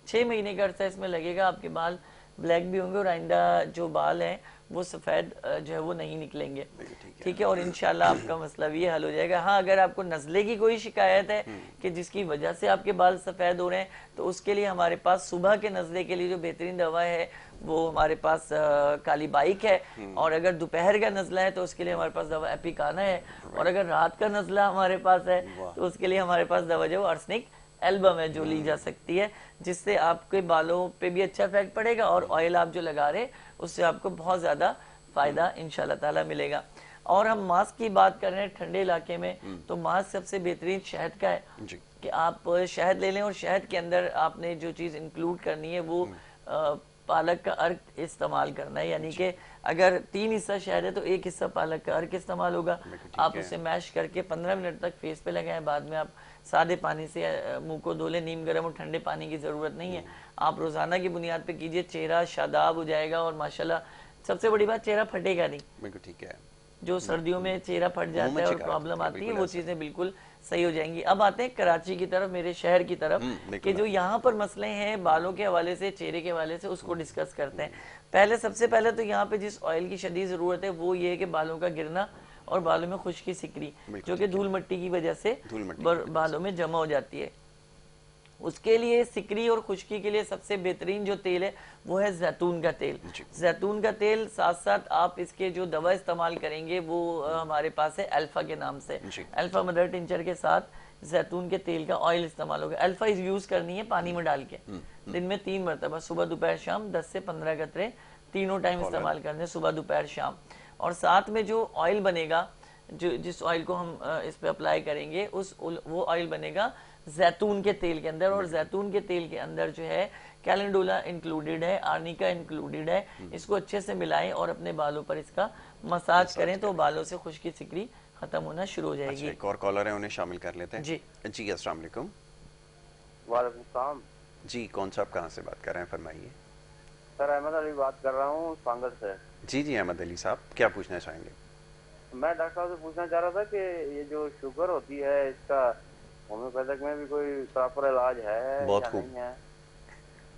6 महीने का अर्सा इसमें लगेगा, आपके बाल ब्लैक भी होंगे और आइंदा जो बाल हैं वो सफ़ेद जो है वो नहीं निकलेंगे, ठीक है। और इंशाल्लाह आपका मसला भी हल हो जाएगा। हाँ, अगर आपको नज़ले की कोई शिकायत है कि जिसकी वजह से आपके बाल सफ़ेद हो रहे हैं, तो उसके लिए हमारे पास सुबह के नज़ले के लिए जो बेहतरीन दवा है वो हमारे पास काली बाइक है, और अगर दोपहर का नज़ला है तो उसके लिए हमारे पास दवा एपिकाना है, और अगर रात का नज़ला हमारे पास है तो उसके लिए हमारे पास दवा जो आर्सेनिक एल्बम है, जो ली जा सकती है, जिससे आपके बालों पे भी अच्छा इफेक्ट पड़ेगा, और ऑयल आप जो लगा रहे उससे आपको बहुत ज़्यादा फ़ायदा इंशाल्लाह ताला मिलेगा। और हम मास्क की बात कर रहे हैं ठंडे इलाके में, तो मास्क सबसे बेहतरीन शहद का है कि आप शहद ले लें, और शहद के अंदर आपने जो चीज़ इंक्लूड करनी है वो पालक का अर्क इस्तेमाल करना है, यानी कि अगर 3 हिस्सा शहद है तो 1 हिस्सा पालक का अर्क इस्तेमाल होगा। आप उसे मैश करके 15 मिनट तक फेस पे लगाएं, बाद में आप सादे पानी से मुंह को धो लें, नीम गर्म और ठंडे पानी की ज़रूरत नहीं है। आप रोज़ाना की बुनियाद पे कीजिए, चेहरा शादाब हो जाएगा और माशाल्लाह सबसे बड़ी बात चेहरा फटेगा नहीं। बिल्कुल ठीक है। जो सर्दियों में चेहरा फट जाता है और प्रॉब्लम आती है वो चीज़ें बिल्कुल सही हो जाएंगी। अब आते हैं कराची की तरफ, मेरे शहर की तरफ, कि जो यहाँ पर मसले हैं बालों के हवाले से, चेहरे के हवाले से, उसको डिस्कस करते हैं। सबसे पहले तो यहाँ पे जिस ऑयल की शदीद ज़रूरत है वो ये है कि बालों का गिरना और बालों में खुश्की सिकरी, जो कि धूल मिट्टी की वजह से बालों में जमा हो जाती है। उसके लिए सिकरी और खुश्की के लिए सबसे बेहतरीन जो तेल है वो है जैतून का तेल। जैतून का तेल, साथ साथ आप इसके जो दवा इस्तेमाल करेंगे वो हमारे पास है अल्फा के नाम से। अल्फा मदर टिंचर के साथ जैतून के तेल का ऑयल इस्तेमाल होगा। अल्फा यूज करनी है पानी में डाल के, दिन में 3 मरतबा, सुबह दोपहर शाम, 10 से 15 कतरे तीनों टाइम इस्तेमाल करने हैं, सुबह दोपहर शाम। और साथ में जो ऑयल बनेगा, जो जिस ऑयल को हम इस पे अप्लाई करेंगे वो ऑयल बनेगा जैतून के तेल के अंदर। और जैतून के तेल के अंदर जो है कैलेंडुला इंक्लूडेड है, आर्निका इंक्लूडेड है। इसको अच्छे से मिलाएं और अपने बालों पर इसका मसाज करें तो बालों से खुश्की सिकरी खत्म होना शुरू हो जाएगी। एक और कॉलर है, उन्हें शामिल कर लेते हैं। जी अस्सलाम वालेकुम। वालेकुम सलाम जी, कौन सा, आप कहाँ से बात कर रहे हैं, फरमाइए। सर अहमद अली बात कर रहा हूँ सांगल से। जी अहमद अली साहब, क्या पूछना चाहेंगे? मैं डॉक्टर साहब से पूछना चाह रहा था कि ये जो शुगर होती है इसका होम्योपैथिक में भी कोई प्रॉपर इलाज है? बहुत या खूब, नहीं है?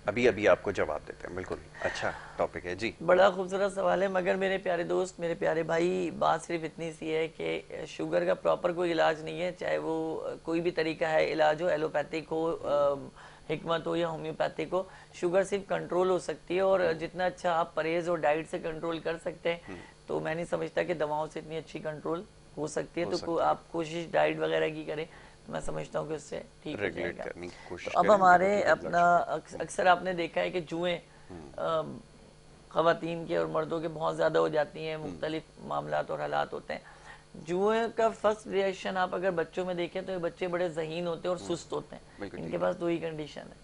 अभी आपको जवाब देते हैं। बिल्कुल अच्छा टॉपिक है जी। बड़ा खूबसूरत सवाल है, मगर मेरे प्यारे दोस्त, मेरे प्यारे भाई, बात सिर्फ इतनी सी है कि शुगर का प्रॉपर कोई इलाज नहीं है। चाहे वो कोई भी तरीका है इलाज हो, एलोपैथिक हो, हिकमत हो या होम्योपैथिक हो, शुगर सिर्फ कंट्रोल हो सकती है। और जितना अच्छा आप परहेज और डाइट से कंट्रोल कर सकते हैं, तो मैं नहीं समझता कि दवाओं से इतनी अच्छी कंट्रोल हो सकती है। तो आप कोशिश डाइट वगैरह की करें, मैं समझता हूँ कि उससे ठीक हो जाएगा। तो अब हमारे अपना अक्सर आपने देखा है कि जुएं ख़वातीन के और मर्दों के बहुत ज़्यादा हो जाती हैं, मुख्तलिफ मामलात और हालात होते हैं। जुएं का फर्स्ट रिएक्शन आप अगर बच्चों में देखें तो ये बच्चे बड़े ज़हीन होते हैं और सुस्त होते हैं। इनके पास 2 ही कंडीशन है,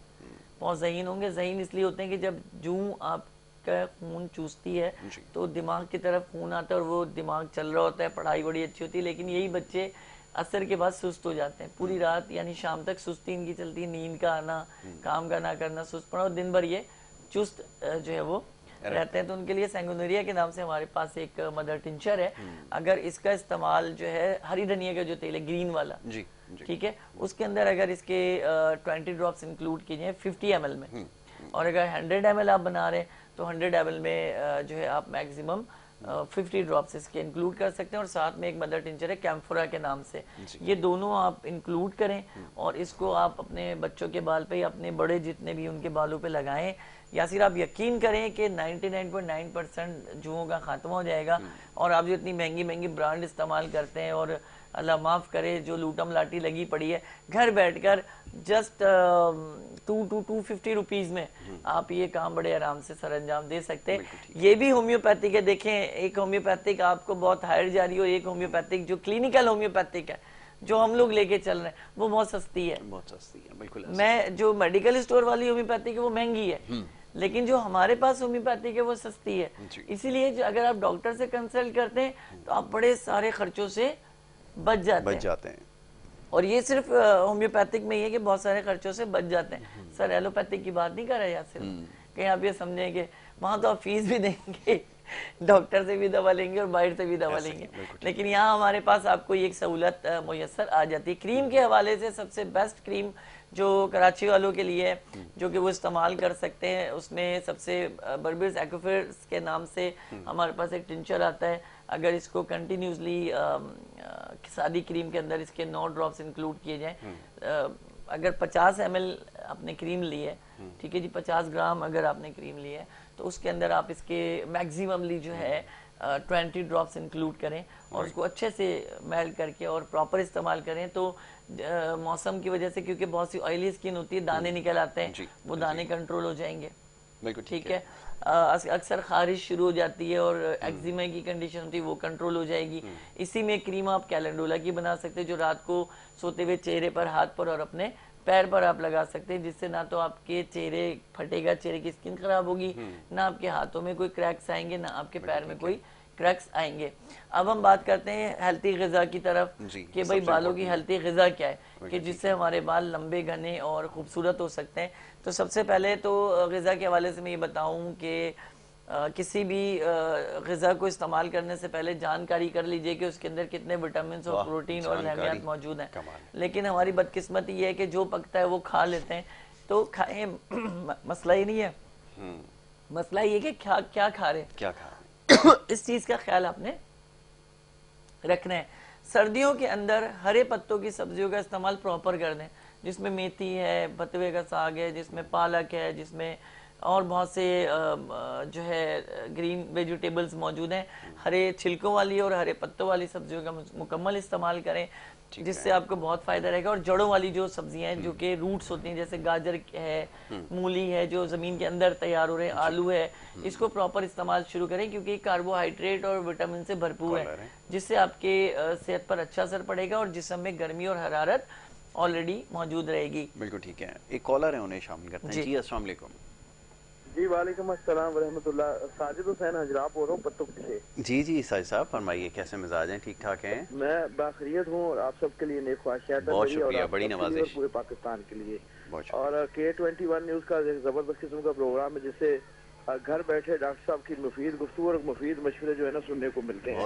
बहुत ज़हीन होंगे। ज़हीन इसलिए होते हैं कि जब जूं आपका खून चूसती है तो दिमाग की तरफ खून आता है और वो दिमाग चल रहा होता है, पढ़ाई बड़ी अच्छी होती है। लेकिन यही बच्चे असर के बाद सुस्त हो जाते हैं, पूरी रात यानी शाम तक सुस्ती इनकी चलती है, नींद का आना, काम का ना करना, सुस्त पड़ा, और दिन भर ये चुस्त जो है वो रहते हैं। तो उनके लिए सैंगुनेरिया के नाम से हमारे पास एक मदर टिंचर है। अगर इसका इस्तेमाल जो है हरी धनिया का जो तेल है ग्रीन वाला, ठीक है, उसके अंदर अगर इसके 20 ड्रॉप्स इंक्लूड किए जाए 50 ml में, और अगर 100 ml आप बना रहे हैं तो 100 ml में जो है आप मैक्सिमम 50 ड्रॉप्स इसके इंक्लूड कर सकते हैं। और साथ में एक मदर टिंचर है कैम्फोरा के नाम से, ये दोनों आप इंक्लूड करें और इसको आप अपने बच्चों के बाल पे या अपने बड़े जितने भी उनके बालों पे लगाएं। यासिर, आप यकीन करें कि 99.9% जुओं का खात्मा हो जाएगा। और आप जो इतनी महंगी महंगी ब्रांड इस्तेमाल करते हैं, और अल्लाह माफ़ करे जो लूटम लाटी लगी पड़ी है, घर बैठकर जस्ट 250 रुपीज़ में आप ये काम बड़े आराम से सर अंजाम दे सकते हैं। ये भी होम्योपैथिक है। देखें, एक होम्योपैथिक आपको बहुत हायर जा रही हो, एक होम्योपैथिक जो क्लिनिकल होम्योपैथिक है जो हम लोग लेके चल रहे हैं वो बहुत सस्ती है, बहुत सस्ती है। बिल्कुल, मैं जो मेडिकल स्टोर वाली होम्योपैथिक है वो महंगी है, लेकिन जो हमारे पास होम्योपैथिक है वो सस्ती है। इसीलिए अगर आप डॉक्टर से कंसल्ट करते हैं तो आप बड़े सारे खर्चों से बच जाते हैं। और ये सिर्फ होम्योपैथिक में ही है कि बहुत सारे खर्चों से बच जाते हैं। सर एलोपैथिक की बात नहीं कर रहे यार, सिर्फ कहीं आप ये समझें कि वहां तो आप फीस भी देंगे, डॉक्टर से भी दवा लेंगे और बाहर से भी दवा लेंगे, लेकिन यहाँ हमारे पास आपको ये एक सहूलत मुयस्सर आ जाती है। क्रीम के हवाले से सबसे बेस्ट क्रीम जो कराची वालों के लिए है, जो कि वो इस्तेमाल कर सकते हैं, उसमें सबसे बर्बिस एक्वाफिर्स के नाम से हमारे पास एक टिंचर आता है। अगर इसको कंटिन्यूसली सादी क्रीम के अंदर इसके 9 ड्रॉप्स इंक्लूड किए जाएं, अगर 50 ml आपने क्रीम ली है, ठीक है जी, 50 ग्राम अगर आपने क्रीम ली है, तो उसके अंदर आप इसके मैक्सिममली जो है 20 ड्रॉप्स इंक्लूड करें और उसको अच्छे से मेल्ट करके और प्रॉपर इस्तेमाल करें। तो मौसम की वजह से, क्योंकि बहुत सी ऑयली स्किन होती है, दाने निकल आते हैं, वो दाने कंट्रोल हो जाएंगे, ठीक है। अक्सर खारिश शुरू हो जाती है और एक्जिमा की कंडीशन होती है, वो कंट्रोल हो जाएगी। इसी में क्रीम आप कैलेंडुला की बना सकते हैं, जो रात को सोते हुए चेहरे पर, हाथ पर और अपने पैर पर आप लगा सकते हैं, जिससे ना तो आपके चेहरे फटेगा, चेहरे की स्किन खराब होगी, ना आपके हाथों में कोई क्रैक्स आएंगे, ना आपके पैर में कोई क्रैक्स आएंगे। अब हम बात करते हैं हेल्थी ग़िज़ा की तरफ कि भाई बालों की हेल्थी ग़िज़ा क्या है कि जिससे हमारे बाल लंबे, घने और खूबसूरत हो सकते हैं। तो सबसे पहले तो ग़िज़ा के हवाले से मैं ये बताऊं कि किसी भी ग़िज़ा को इस्तेमाल करने से पहले जानकारी कर लीजिए कि उसके अंदर कितने विटामिन और प्रोटीन और लहमियात मौजूद हैं। लेकिन हमारी बदकिस्मती ये है कि जो पकता है वो खा लेते हैं। तो खाएं, मसला ही नहीं है, मसला ये कि क्या खा रहे हैं, क्या खा रहे हैं। इस चीज़ का ख्याल आपने रखना है। सर्दियों के अंदर हरे पत्तों की सब्जियों का इस्तेमाल प्रॉपर कर दें, जिसमें मेथी है, बथुए का साग है, जिसमें पालक है, जिसमें और बहुत से जो है ग्रीन वेजिटेबल्स मौजूद हैं। हरे छिलकों वाली और हरे पत्तों वाली सब्जियों का मुकम्मल इस्तेमाल करें, जिससे आपको बहुत फायदा रहेगा। और जड़ों वाली जो सब्जियां हैं जो कि रूट्स होती हैं, जैसे गाजर है, मूली है, जो जमीन के अंदर तैयार हो रहे हैं, आलू है, इसको प्रॉपर इस्तेमाल शुरू करें क्योंकि कार्बोहाइड्रेट और विटामिन से भरपूर है, जिससे आपके सेहत पर अच्छा असर पड़ेगा और जिस्म में गर्मी और हरारत ऑलरेडी मौजूद रहेगी। बिल्कुल ठीक है। एक कॉलर है, उन्हें शामिल करते हैं। जी अस्सलाम वालेकुम। जी वालेकुम अस्सलाम वरहमतुल्लाह। साजिद हुसैन हजरा बोल रहा हूँ पत्तुक्की से। जी साजिद साहब फरमाइए, कैसे मिजाज हैं, ठीक ठाक हैं? मैं बाखरियत हूँ और आप सबके लिए नेक ख्वाहिशात हैं। बहुत शुक्रिया, बड़ी नवाजिश। पूरे पाकिस्तान के लिए। और K21 न्यूज का जबरदस्त किस्म का प्रोग्राम है, जिससे घर बैठे डॉक्टर साहब की मुफीद गुफ्तगू और मुफीद मशवरे जो है ना सुनने को मिलते हैं।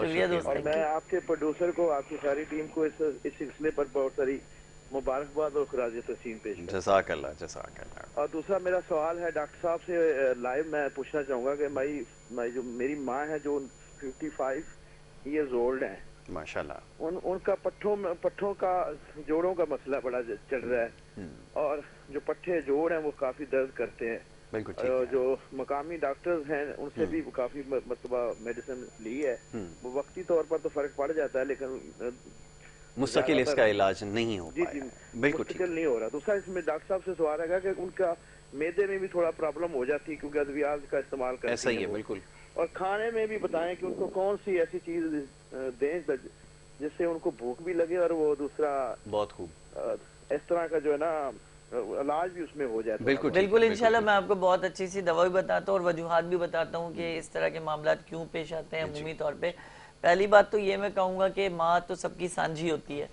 और मैं आपके प्रोड्यूसर को, आपकी सारी टीम को इस सिलसिले पर बहुत सारी मुबारकबाद और खराज तस्लीम पेश करता हूं। जज़ाकल्लाह जज़ाकल्लाह। और दूसरा मेरा सवाल है डॉक्टर साहब से लाइव मैं पूछना चाहूँगा कि जो मेरी माँ है जो 55 ईयर्स ओल्ड है, माशाल्लाह, उनका पट्ठों का जोड़ों का मसला बड़ा चल रहा है और जो पट्ठे जोड़ हैं वो काफी दर्द करते हैं। जो मकामी डॉक्टर्स हैं उनसे भी काफी मरतबा मेडिसिन ली है, वो वक्ती तौर पर तो फर्क पड़ जाता है लेकिन मुस्तकिल इसका इलाज नहीं हो पाया। जी बिल्कुल मुस्तकिल नहीं हो रहा। दूसरा इसमें डॉक्टर साहब से सवाल है कि उनका मैदे में भी थोड़ा प्रॉब्लम हो जाती है क्योंकि अद्वियात का इस्तेमाल करते हैं। ऐसा ही है बिल्कुल। और खाने में भी बताएं कि उनको कौन सी ऐसी चीज दें जिससे उनको भूख भी लगे और वो दूसरा बहुत खूब इस तरह का जो है ना इलाज भी उसमें हो जाता है। बिल्कुल इंशाल्लाह मैं आपको बहुत अच्छी सी दवा भी बताता हूँ और वजूहात भी बताता हूँ कि इस तरह के मामला क्यों पेश आते हैं अमूमी तौर पे। पहली बात तो ये मैं कहूँगा कि माँ तो सबकी सांझी होती है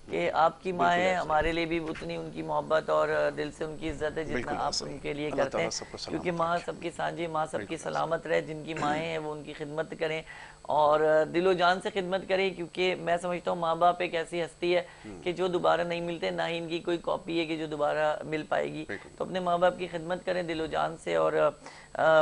कि आपकी माँ है, हमारे लिए भी उतनी उनकी मोहब्बत और दिल से उनकी इज्जत है जितना आप उनके लिए करते हैं, क्योंकि माँ सबकी सांझी, माँ सबकी सलामत रहे। जिनकी माएँ हैं वो उनकी खिदमत करें और दिलो जान से खिदमत करें, क्योंकि मैं समझता हूँ माँ बाप एक ऐसी हस्ती है कि जो दोबारा नहीं मिलते, ना ही इनकी कोई कॉपी है कि जो दोबारा मिल पाएगी। तो अपने माँ बाप की खिदमत करें दिलो जान से। और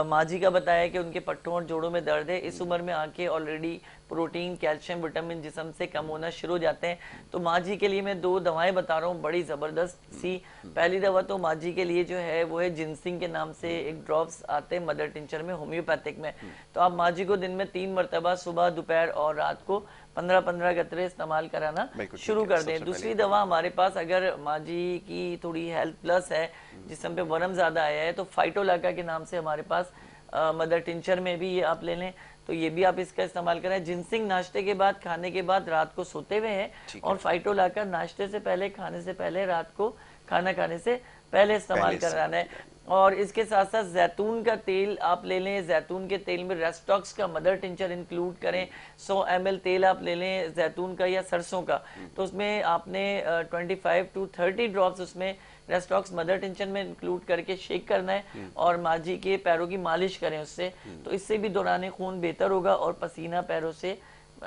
माँ जी का बताया कि उनके पट्टों और जोड़ों में दर्द है। इस उम्र में आके ऑलरेडी प्रोटीन, कैल्शियम, विटामिन जिस्म से कम होना शुरू हो जाते हैं। तो माँ जी के लिए मैं 2 दवाएं बता रहा हूँ बड़ी ज़बरदस्त सी। पहली दवा तो माँ जी के लिए जो है वो है जिनसिंग के नाम से एक ड्रॉप्स आते हैं मदर टिंचर में, होम्योपैथिक में। तो आप माँ जी को दिन में 3 मरतबा सुबह, दोपहर और रात को 15-15 कतरे इस्तेमाल कराना शुरू कर दें। दूसरी दवा हमारे पास, अगर माँ जी की थोड़ी हेल्थ प्लस है, जिसम पे वरम ज़्यादा आया है, तो फाइटोलाका के नाम से हमारे पास मदर टिंचर में भी ये आप ले लें, तो ये भी आप इसका इस्तेमाल करें। जिनसिंग नाश्ते के बाद, खाने के बाद, रात को सोते हुए हैं, और फाइटोलाका नाश्ते से पहले, खाने से पहले, रात को खाना खाने से पहले इस्तेमाल कराना है। और इसके साथ साथ जैतून का तेल आप ले लें। जैतून के तेल में रेस्टॉक्स का मदर टिंचर इंक्लूड करें। 100 ml तेल आप ले लें जैतून का या सरसों का, तो उसमें आपने 25 to 30 ड्रॉप्स उसमें रेस्टॉक्स मदर टिंचर में इंक्लूड करके शेक करना है और माँ जी के पैरों की मालिश करें उससे। तो इससे भी दौरान खून बेहतर होगा और पसीना पैरों से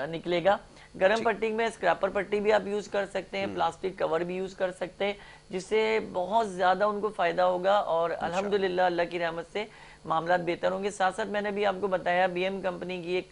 निकलेगा। गर्म पट्टी में स्क्रैपर पट्टी भी आप यूज कर सकते हैं, प्लास्टिक कवर भी यूज कर सकते हैं, जिससे बहुत ज्यादा उनको फायदा होगा और अल्हम्दुलिल्लाह अल्लाह की रहमत से मामला बेहतर होंगे। साथ साथ मैंने भी आपको बताया BM कंपनी की एक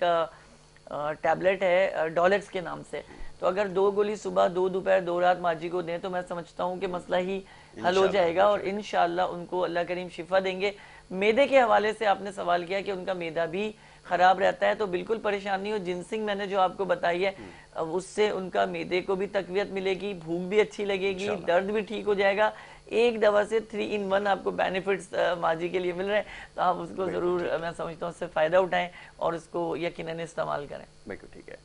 टैबलेट है डॉलेक्स के नाम से, तो अगर 2 गोली सुबह, 2 दोपहर, 2 रात माँ जी को दें तो मैं समझता हूँ कि मसला ही हल हो जाएगा और इंशाअल्लाह उनको अल्लाह करीम शिफा देंगे। मैदे के हवाले से आपने सवाल किया कि उनका मैदा भी खराब रहता है, तो बिल्कुल परेशानी हो। जिनसिंग मैंने जो आपको बताई है उससे उनका मैदे को भी तकवियत मिलेगी, भूख भी अच्छी लगेगी, दर्द भी ठीक हो जाएगा। एक दवा से 3 in 1 आपको बेनिफिट्स माँ जी के लिए मिल रहे हैं, तो आप उसको जरूर, मैं समझता हूँ, उससे फायदा उठाएं और उसको यकीनन इस्तेमाल करें। बिल्कुल ठीक है।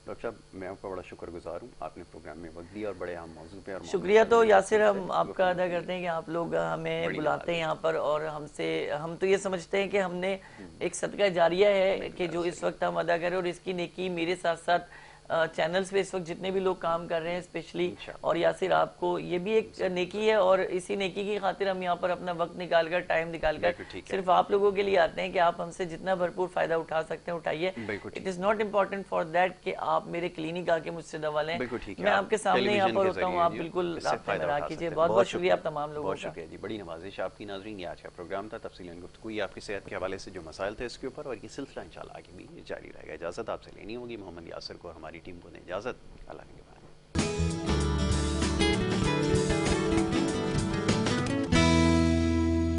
डॉक्टर साहब, मैं आपका बड़ा शुक्रगुजार हूँ, आपने प्रोग्राम में वक्त दिया और बड़े अहम मौजू पे। और शुक्रिया तो यासिर हम आपका अदा करते हैं कि आप लोग हमें बुलाते हैं यहाँ पर, और हम तो ये समझते हैं कि हमने एक सदका जारिया है कि जो इस वक्त हम अदा करें, और इसकी नेकी मेरे साथ साथ चैनल्स पे इस वक्त जितने भी लोग काम कर रहे हैं स्पेशली, और यासिर आपको ये भी एक नेकी है, और इसी नेकी की खातिर हम यहाँ पर अपना वक्त निकालकर, टाइम निकालकर सिर्फ आप लोगों के लिए आते हैं कि आप हमसे जितना भरपूर फायदा उठा सकते हैं उठाइए। It is not important for that कि आप मेरे क्लिनिक आके मुझसे दवा लें, मैं आपके सामने यहाँ पर होता हूँ, आप बिल्कुल राब्ते में रहा कीजिए। बहुत बहुत शुक्रिया आप तमाम लोगों का। शुक्रिया जी, बड़ी नवाजिश आपकी। नाज़रीन, ये आज का प्रोग्राम था तफसीलन गुफ्तगू ये आपकी सेहत के हवाले से जो मसाइल थे इसके ऊपर, और ये सिलसिला इंशाल्लाह आगे भी जारी रहेगा। इजाज़त आपसे लेनी होगी, मोहम्मद यासिर को, हमारी टीम को दें इजाज़त। अल्लाह